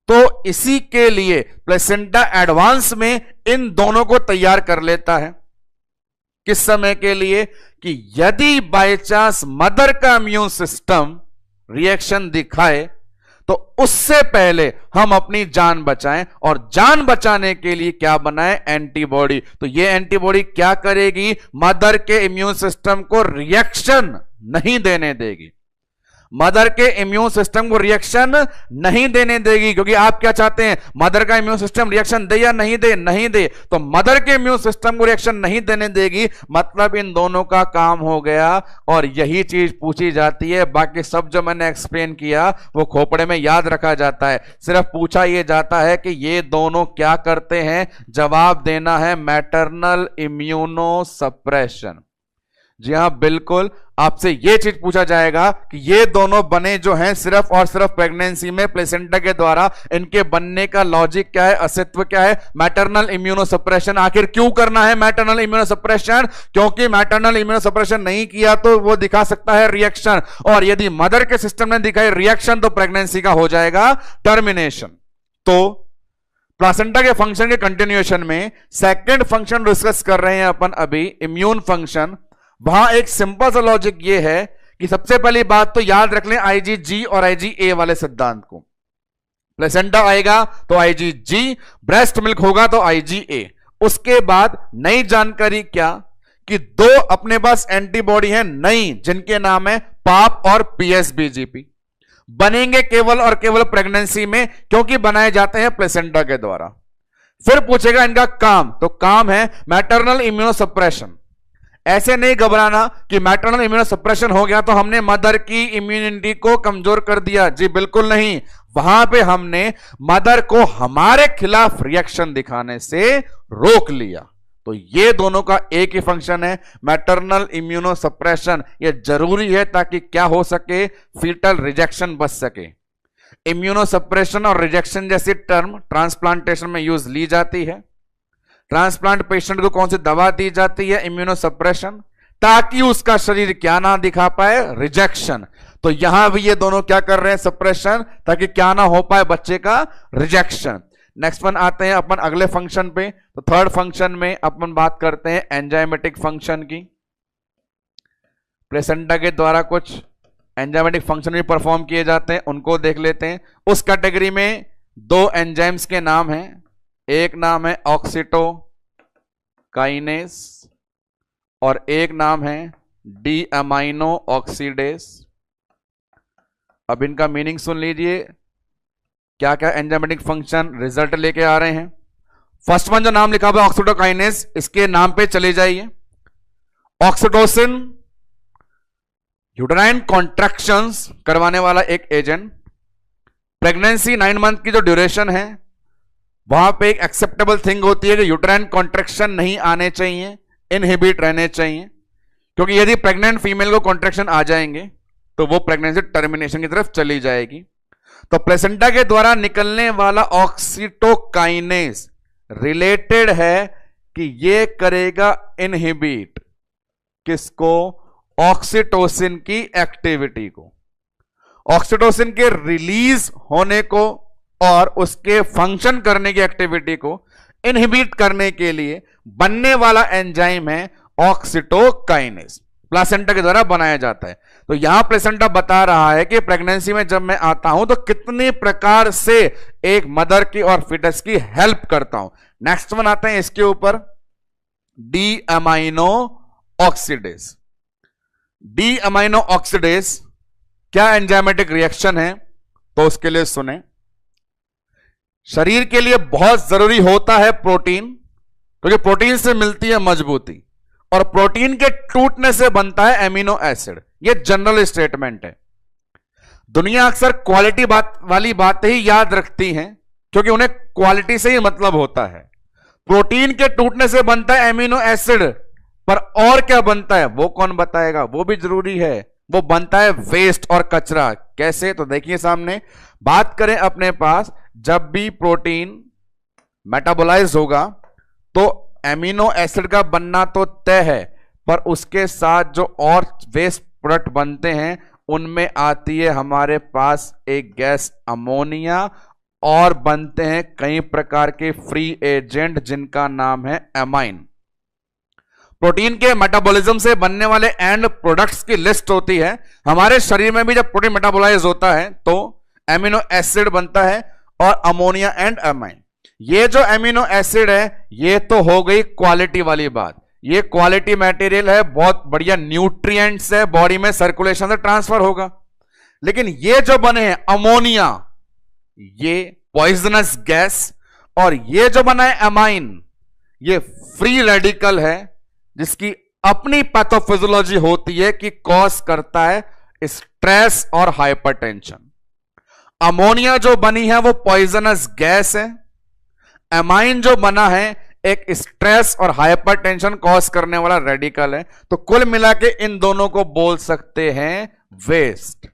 तो इसी के लिए प्लेसेंटा एडवांस में इन दोनों को तैयार कर लेता है। किस समय के लिए? कि यदि बाय चांस मदर का इम्यून सिस्टम रिएक्शन दिखाए, तो उससे पहले हम अपनी जान बचाएं, और जान बचाने के लिए क्या बनाएं? एंटीबॉडी। तो ये एंटीबॉडी क्या करेगी? मदर के इम्यून सिस्टम को रिएक्शन नहीं देने देगी। मदर के इम्यून सिस्टम को रिएक्शन नहीं देने देगी, क्योंकि आप क्या चाहते हैं? मदर का इम्यून सिस्टम रिएक्शन दे या नहीं दे? नहीं दे। तो मदर के इम्यून सिस्टम को रिएक्शन नहीं देने देगी, मतलब इन दोनों का काम हो गया। और यही चीज पूछी जाती है। बाकी सब जो मैंने एक्सप्लेन किया वो खोपड़े में याद रखा जाता है, सिर्फ पूछा यह जाता है कि ये दोनों क्या करते हैं। जवाब देना है मैटरनल इम्यूनो सप्रेशन। जी हां, बिल्कुल। आपसे यह चीज पूछा जाएगा कि ये दोनों बने जो हैं सिर्फ और सिर्फ प्रेगनेंसी में प्लेसेंटा के द्वारा, इनके बनने का लॉजिक क्या है, अस्तित्व क्या है? Maternal immuno suppression. आखिर क्यों करना है मैटरनल इम्यूनो सप्रेशन? क्योंकि मैटरनल इम्यूनो सप्रेशन नहीं किया तो वो दिखा सकता है रिएक्शन, और यदि मदर के सिस्टम ने दिखाई रिएक्शन, तो प्रेगनेंसी का हो जाएगा टर्मिनेशन। तो प्लासेंटा के फंक्शन के कंटिन्यूएशन में सेकेंड फंक्शन डिस्कस कर रहे हैं अपन अभी, इम्यून फंक्शन। वहां एक सिंपल सा लॉजिक ये है कि सबसे पहली बात तो याद रख लें IgG और IgA वाले सिद्धांत को। प्लेसेंटा आएगा तो IgG, ब्रेस्ट मिल्क होगा तो IgA। उसके बाद नई जानकारी क्या? कि दो अपने पास एंटीबॉडी है नई, जिनके नाम है पाप और पीएसबीजीपी। बनेंगे केवल और केवल प्रेगनेंसी में, क्योंकि बनाए जाते हैं प्लेसेंटा के द्वारा। फिर पूछेगा इनका काम, तो काम है मैटरनल इम्यूनो सप्रेशन। ऐसे नहीं घबराना कि मैटरनल इम्यूनोसप्रेशन हो गया तो हमने मदर की इम्यूनिटी को कमजोर कर दिया, जी बिल्कुल नहीं। वहां पे हमने मदर को हमारे खिलाफ रिएक्शन दिखाने से रोक लिया। तो ये दोनों का एक ही फंक्शन है, मैटरनल इम्यूनोसप्रेशन। ये जरूरी है ताकि क्या हो सके, फीटल रिजेक्शन बच सके। इम्यूनोसप्रेशन और रिजेक्शन जैसी टर्म ट्रांसप्लांटेशन में यूज ली जाती है। ट्रांसप्लांट पेशेंट को कौन सी दवा दी जाती है, इम्यूनोसप्रेशन, ताकि उसका शरीर क्या ना दिखा पाए, रिजेक्शन। तो यहां भी ये दोनों क्या कर रहे हैं, सप्रेशन, ताकि क्या ना हो पाए बच्चे का रिजेक्शन। नेक्स्ट वन आते हैं अपन अगले फंक्शन पे। तो थर्ड फंक्शन में अपन बात करते हैं एंजाइमेटिक फंक्शन की। प्लेसेंटा के द्वारा कुछ एंजाइमेटिक फंक्शन भी परफॉर्म किए जाते हैं, उनको देख लेते हैं। उस कैटेगरी में दो एंजाइम्स के नाम हैं, एक नाम है ऑक्सीटोकाइनेस और एक नाम है डी अमाइनो ऑक्सीडेस। अब इनका मीनिंग सुन लीजिए, क्या क्या एंजाइमेटिक फंक्शन रिजल्ट लेके आ रहे हैं। फर्स्ट वन जो नाम लिखा हुआ है ऑक्सीटोकाइनेस, इसके नाम पे चले जाइए। ऑक्सीटोसिन यूटेराइन कॉन्ट्रैक्शंस करवाने वाला एक एजेंट। प्रेगनेंसी 9 मंथ की जो ड्यूरेशन है वहां पे एक एक्सेप्टेबल थिंग होती है कि यूटेराइन कॉन्ट्रैक्शन नहीं आने चाहिए, इनहिबिट रहने चाहिए, क्योंकि यदि प्रेग्नेंट फीमेल को कॉन्ट्रैक्शन आ जाएंगे तो वो प्रेगनेंसी टर्मिनेशन की तरफ चली जाएगी। तो प्लेसेंटा के द्वारा निकलने वाला ऑक्सीटोकाइनेस रिलेटेड है कि ये करेगा इनहिबिट किसको, ऑक्सीटोसिन की एक्टिविटी को। ऑक्सीटोसिन के रिलीज होने को और उसके फंक्शन करने की एक्टिविटी को इनहिबिट करने के लिए बनने वाला एंजाइम है ऑक्सीटोकाइनेस, प्लेसेंटा के द्वारा बनाया जाता है। तो यहां प्लेसेंटा बता रहा है कि प्रेगनेंसी में जब मैं आता हूं तो कितने प्रकार से एक मदर की और फिटस की हेल्प करता हूं। नेक्स्ट वन आते हैं इसके ऊपर, D amino oxidase. D amino oxidase क्या एंजाइमेटिक रिएक्शन है, तो उसके लिए सुने। शरीर के लिए बहुत जरूरी होता है प्रोटीन, क्योंकि प्रोटीन से मिलती है मजबूती और प्रोटीन के टूटने से बनता है एमिनो एसिड। ये जनरल स्टेटमेंट है। दुनिया अक्सर क्वालिटी वाली बातें ही याद रखती हैं, क्योंकि उन्हें क्वालिटी से ही मतलब होता है। प्रोटीन के टूटने से बनता है एमिनो एसिड, पर और क्या बनता है वो कौन बताएगा, वो भी जरूरी है। वो बनता है वेस्ट और कचरा। कैसे, तो देखिए सामने बात करें अपने पास, जब भी प्रोटीन मेटाबोलाइज होगा तो एमिनो एसिड का बनना तो तय है, पर उसके साथ जो और वेस्ट प्रोडक्ट बनते हैं उनमें आती है हमारे पास एक गैस अमोनिया, और बनते हैं कई प्रकार के फ्री एजेंट जिनका नाम है एमाइन। प्रोटीन के मेटाबॉलिज्म से बनने वाले एंड प्रोडक्ट्स की लिस्ट होती है। हमारे शरीर में भी जब प्रोटीन मेटाबोलाइज होता है तो एमिनो एसिड बनता है और अमोनिया एंड एमाइन। ये जो एमिनो एसिड है ये तो हो गई क्वालिटी वाली बात। ये क्वालिटी मटेरियल है, बहुत बढ़िया न्यूट्रिएंट्स है, बॉडी में सर्कुलेशन से ट्रांसफर होगा। लेकिन ये जो बने हैं अमोनिया, ये पॉइजनस गैस, और ये जो बना है एमाइन, ये फ्री रेडिकल है जिसकी अपनी पैथोफिजियोलॉजी होती है कि कॉज करता है स्ट्रेस और हाइपरटेंशन। अमोनिया जो बनी है वो पॉइजनस गैस है, एमाइन जो बना है एक स्ट्रेस और हाइपरटेंशन कॉज करने वाला रेडिकल है। तो कुल मिला के इन दोनों को बोल सकते हैं वेस्ट।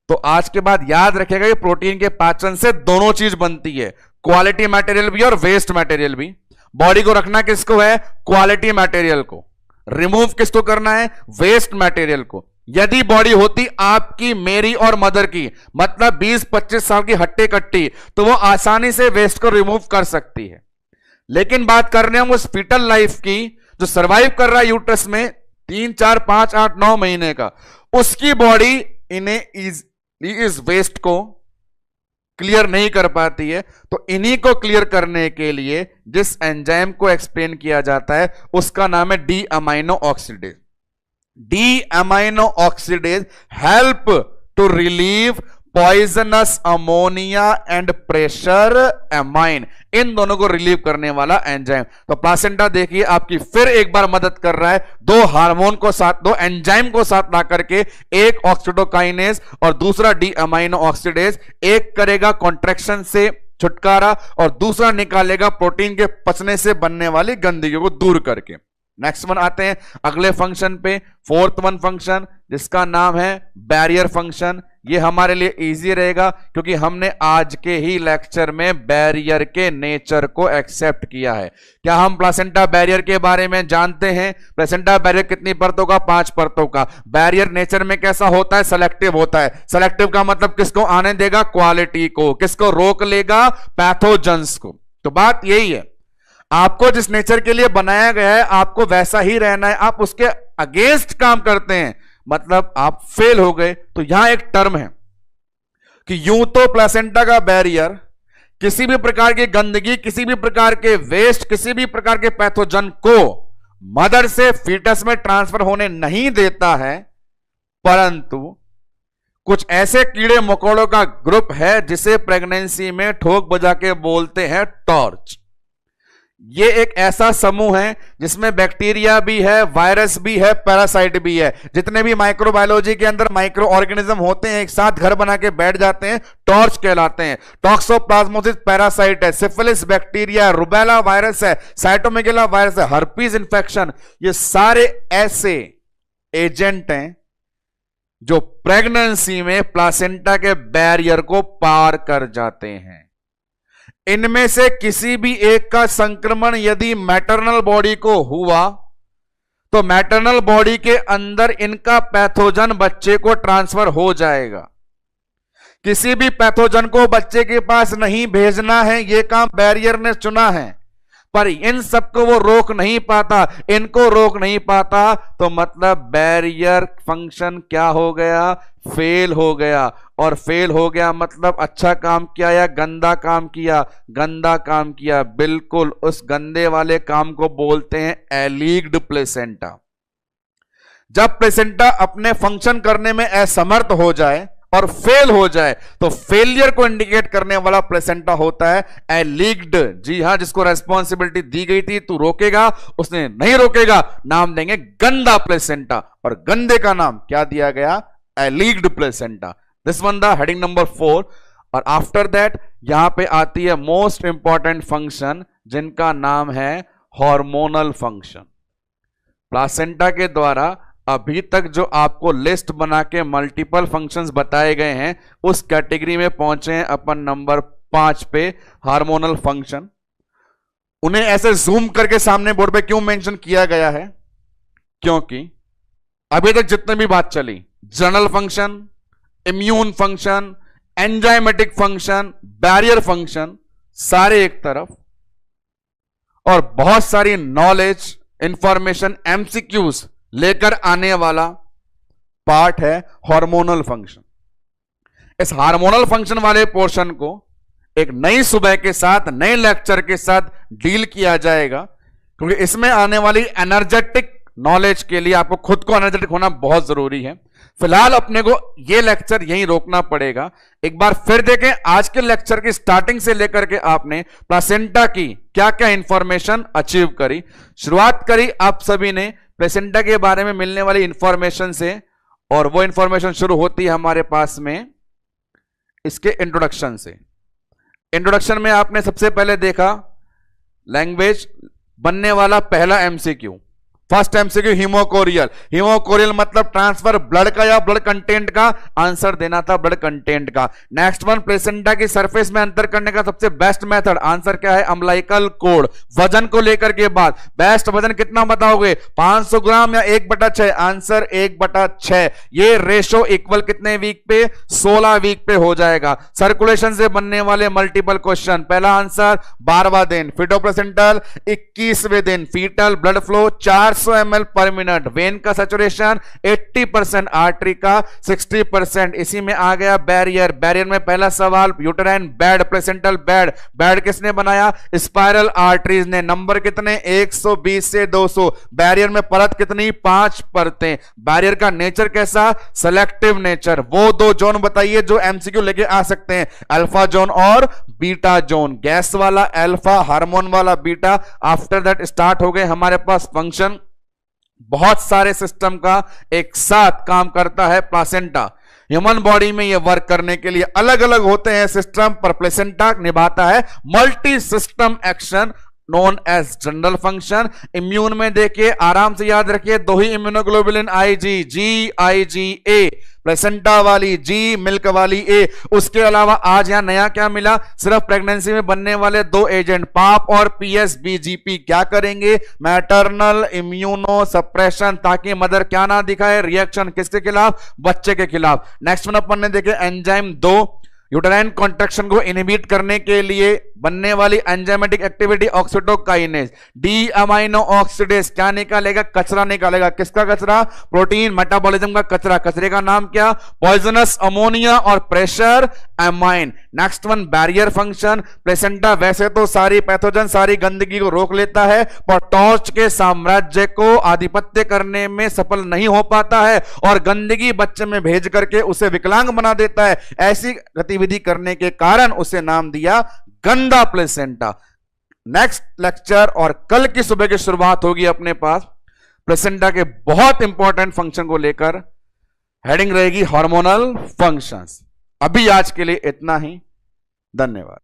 तो आज के बाद याद रखिएगा कि प्रोटीन के पाचन से दोनों चीज बनती है, क्वालिटी मटेरियल भी और वेस्ट मटेरियल भी। बॉडी को रखना किसको है, क्वालिटी मटेरियल को, रिमूव किसको करना है, वेस्ट मटेरियल को। यदि बॉडी होती आपकी, मेरी और मदर की, मतलब 20-25 साल की हट्टी कट्टी, तो वो आसानी से वेस्ट को रिमूव कर सकती है। लेकिन बात कर रहे हैं हम उस फीटल लाइफ की जो सरवाइव कर रहा है यूट्रस में 3, 4, 5, 8, 9 महीने का, उसकी बॉडी इन्हें इस वेस्ट को क्लियर नहीं कर पाती है। तो इन्हीं को क्लियर करने के लिए जिस एंजाइम को एक्सप्लेन किया जाता है उसका नाम है D amino oxidase. D amino oxidase help to relieve poisonous ammonia and pressure amine. इन दोनों को रिलीव करने वाला एंजाइम। तो प्लासेंटा देखिए आपकी फिर एक बार मदद कर रहा है, दो हार्मोन को साथ, दो एंजाइम को साथ ला करके, एक ऑक्सीडोकाइनेज और दूसरा डी अमाइनो ऑक्सीडेज, एक करेगा कॉन्ट्रैक्शन से छुटकारा और दूसरा निकालेगा प्रोटीन के पचने से बनने वाली गंदगी को दूर करके। नेक्स्ट वन आते हैं अगले फंक्शन पे, फोर्थ वन फंक्शन जिसका नाम है बैरियर फंक्शन। ये हमारे लिए इजी रहेगा क्योंकि हमने आज के ही लेक्चर में बैरियर के नेचर को एक्सेप्ट किया है। क्या हम प्लासेंटा बैरियर के बारे में जानते हैं? प्लासेंटा बैरियर कितनी परतों का? 5 परतों का। बैरियर नेचर में कैसा होता है? सेलेक्टिव होता है। सेलेक्टिव का मतलब किसको आने देगा? क्वालिटी को। किसको रोक लेगा? पैथोजेंस को। तो बात यही है, आपको जिस नेचर के लिए बनाया गया है आपको वैसा ही रहना है। आप उसके अगेंस्ट काम करते हैं मतलब आप फेल हो गए। तो यहां एक टर्म है कि यूं तो प्लासेंटा का बैरियर किसी भी प्रकार की गंदगी, किसी भी प्रकार के वेस्ट, किसी भी प्रकार के पैथोजन को मदर से फीटस में ट्रांसफर होने नहीं देता है, परंतु कुछ ऐसे कीड़े मकोड़ों का ग्रुप है जिसे प्रेगनेंसी में ठोक बजा के बोलते हैं टॉर्च। ये एक ऐसा समूह है जिसमें बैक्टीरिया भी है, वायरस भी है, पैरासाइट भी है। जितने भी माइक्रोबायोलॉजी के अंदर माइक्रो ऑर्गेनिज्म होते हैं एक साथ घर बना के बैठ जाते हैं, टॉर्च कहलाते हैं। टॉक्सोप्लाज्मोसिस पैरासाइट है, सिफिलिस बैक्टीरिया, रुबेला वायरस है, साइटोमेगाला वायरस है, हर्पीज इंफेक्शन, ये सारे ऐसे एजेंट हैं जो प्रेगनेंसी में प्लासेंटा के बैरियर को पार कर जाते हैं। इनमें से किसी भी एक का संक्रमण यदि मैटरनल बॉडी को हुआ तो मैटरनल बॉडी के अंदर इनका पैथोजन बच्चे को ट्रांसफर हो जाएगा। किसी भी पैथोजन को बच्चे के पास नहीं भेजना है, यह काम बैरियर ने चुना है, पर इन सबको वो रोक नहीं पाता, इनको रोक नहीं पाता, तो मतलब बैरियर फंक्शन क्या हो गया? फेल हो गया। और फेल हो गया मतलब अच्छा काम किया या गंदा काम किया? गंदा काम किया। बिल्कुल उस गंदे वाले काम को बोलते हैं एलीग्ड प्लेसेंटा। जब प्लेसेंटा अपने फंक्शन करने में असमर्थ हो जाए और फेल हो जाए तो फेलियर को इंडिकेट करने वाला प्लेसेंटा होता है एलीग्ड। जी हां, जिसको रेस्पॉन्सिबिलिटी दी गई थी तू रोकेगा, उसने नहीं रोकेगा, नाम देंगे गंदा प्लेसेंटा। और गंदे का नाम क्या दिया गया? Alleged placenta. This one the heading number 4। और आफ्टर दैट यहां पे आती है मोस्ट इंपॉर्टेंट फंक्शन जिनका नाम है हार्मोनल फंक्शन। प्लासेंटा के द्वारा अभी तक जो आपको लिस्ट बना के मल्टीपल फंक्शंस बताए गए हैं उस कैटेगरी में पहुंचे हैं अपन नंबर 5 पे, हार्मोनल फंक्शन। उन्हें ऐसे जूम करके सामने बोर्ड पे क्यों मेंशन किया गया है? क्योंकि अभी तक जितने भी बात चली, general function, immune function, enzymatic function, barrier function, सारे एक तरफ, और बहुत सारी नॉलेज, इंफॉर्मेशन, एमसीक्यूज लेकर आने वाला पार्ट है हार्मोनल फंक्शन। इस हार्मोनल फंक्शन वाले पोर्शन को एक नई सुबह के साथ, नए लेक्चर के साथ डील किया जाएगा, क्योंकि इसमें आने वाली एनर्जेटिक नॉलेज के लिए आपको खुद को एनर्जेटिक होना बहुत जरूरी है। फिलहाल अपने को यह लेक्चर यहीं रोकना पड़ेगा। एक बार फिर देखें, आज के लेक्चर की स्टार्टिंग से लेकर के आपने प्लासेंटा की क्या क्या इंफॉर्मेशन अचीव करी। शुरुआत करी आप सभी ने प्लेसेंटा के बारे में मिलने वाली इंफॉर्मेशन से, और वो इंफॉर्मेशन शुरू होती है हमारे पास में इसके इंट्रोडक्शन से। इंट्रोडक्शन में आपने सबसे पहले देखा लैंग्वेज बनने वाला पहला MCQ, first MCQ haemochorial. Haemochorial मतलब ट्रांसफर ब्लड का या ब्लड कंटेंट का, आंसर देना था ब्लड कंटेंट का। नेक्स्ट वन, प्लेसेंटा की सरफेस में अंतर करने का सबसे बेस्ट मेथड, आंसर क्या है? Umbilical code. वजन को लेकर के बात, बेस्ट वजन कितना बताओगे? 500 ग्राम या 1/6? आंसर 1/6। ये रेशो इक्वल कितने वीक पे? 16 वीक पे हो जाएगा। सर्कुलेशन से बनने वाले मल्टीपल क्वेश्चन, पहला आंसर 12वां दिन, फिटोप्लेसेंटल 21वें दिन, फीटल ब्लड फ्लो 4 500 ml पर मिनट। वेन का सैचुरेशन 80%, आर्टरी का 60%। इसी में आ गया बैरियर। बैरियर में पहला सवाल, uterine bed, placental bed. Bed किसने बनाया? स्पाइरल आर्टरीज ने। नंबर कितने? 120 से 200। बैरियर में परत कितनी? 5 परतें। बैरियर का नेचर कैसा? Selective nature. वो दो जोन बताइए जो एमसीक्यू लेके आ सकते हैं, अल्फा जोन और बीटा जोन। गैस वाला अल्फा, हार्मोन वाला बीटा। आफ्टर दैट स्टार्ट हो गए हमारे पास फंक्शन। बहुत सारे सिस्टम का एक साथ काम करता है प्लासेंटा। ह्यूमन बॉडी में ये वर्क करने के लिए अलग अलग होते हैं सिस्टम, पर प्लेसेंटा निभाता है multi system action known as general function. Immune में देखिए, आराम से याद रखिए, दो ही immunoglobulin IG, G IG A, placenta वाली जी, मिल्क वाली ए। उसके अलावा आज यहां नया क्या मिला? सिर्फ प्रेगनेंसी में बनने वाले 2 एजेंट, पाप और पीएसबीजीपी। क्या करेंगे? मैटरनल इम्यूनो सप्रेशन, ताकि मदर क्या ना दिखाए? रिएक्शन। किसके खिलाफ? बच्चे के खिलाफ। नेक्स्ट वन अपन ने देखे एंजाइम 2, यूटेराइन कॉन्ट्रैक्शन को इनहिबिट करने के लिए बनने वाली enzymatic activity oxytocinase. D amino oxidase क्या निकालेगा? कचरा निकालेगा। किसका कचरा? प्रोटीन मेटाबॉलिज्म का कचरा। कचरे का नाम क्या? पॉइजनस अमोनिया और pressure amine. Next one barrier function. Placenta वैसे तो सारी पैथोजन, सारी गंदगी को रोक लेता है, पर टॉर्च के साम्राज्य को आधिपत्य करने में सफल नहीं हो पाता है और गंदगी बच्चे में भेज करके उसे विकलांग बना देता है। ऐसी गतिविधि करने के कारण उसे नाम दिया गंदा प्लेसेंटा। नेक्स्ट लेक्चर और कल की सुबह की शुरुआत होगी अपने पास प्लेसेंटा के बहुत इंपॉर्टेंट फंक्शन को लेकर। हेडिंग रहेगी हार्मोनल फंक्शंस। अभी आज के लिए इतना ही। धन्यवाद।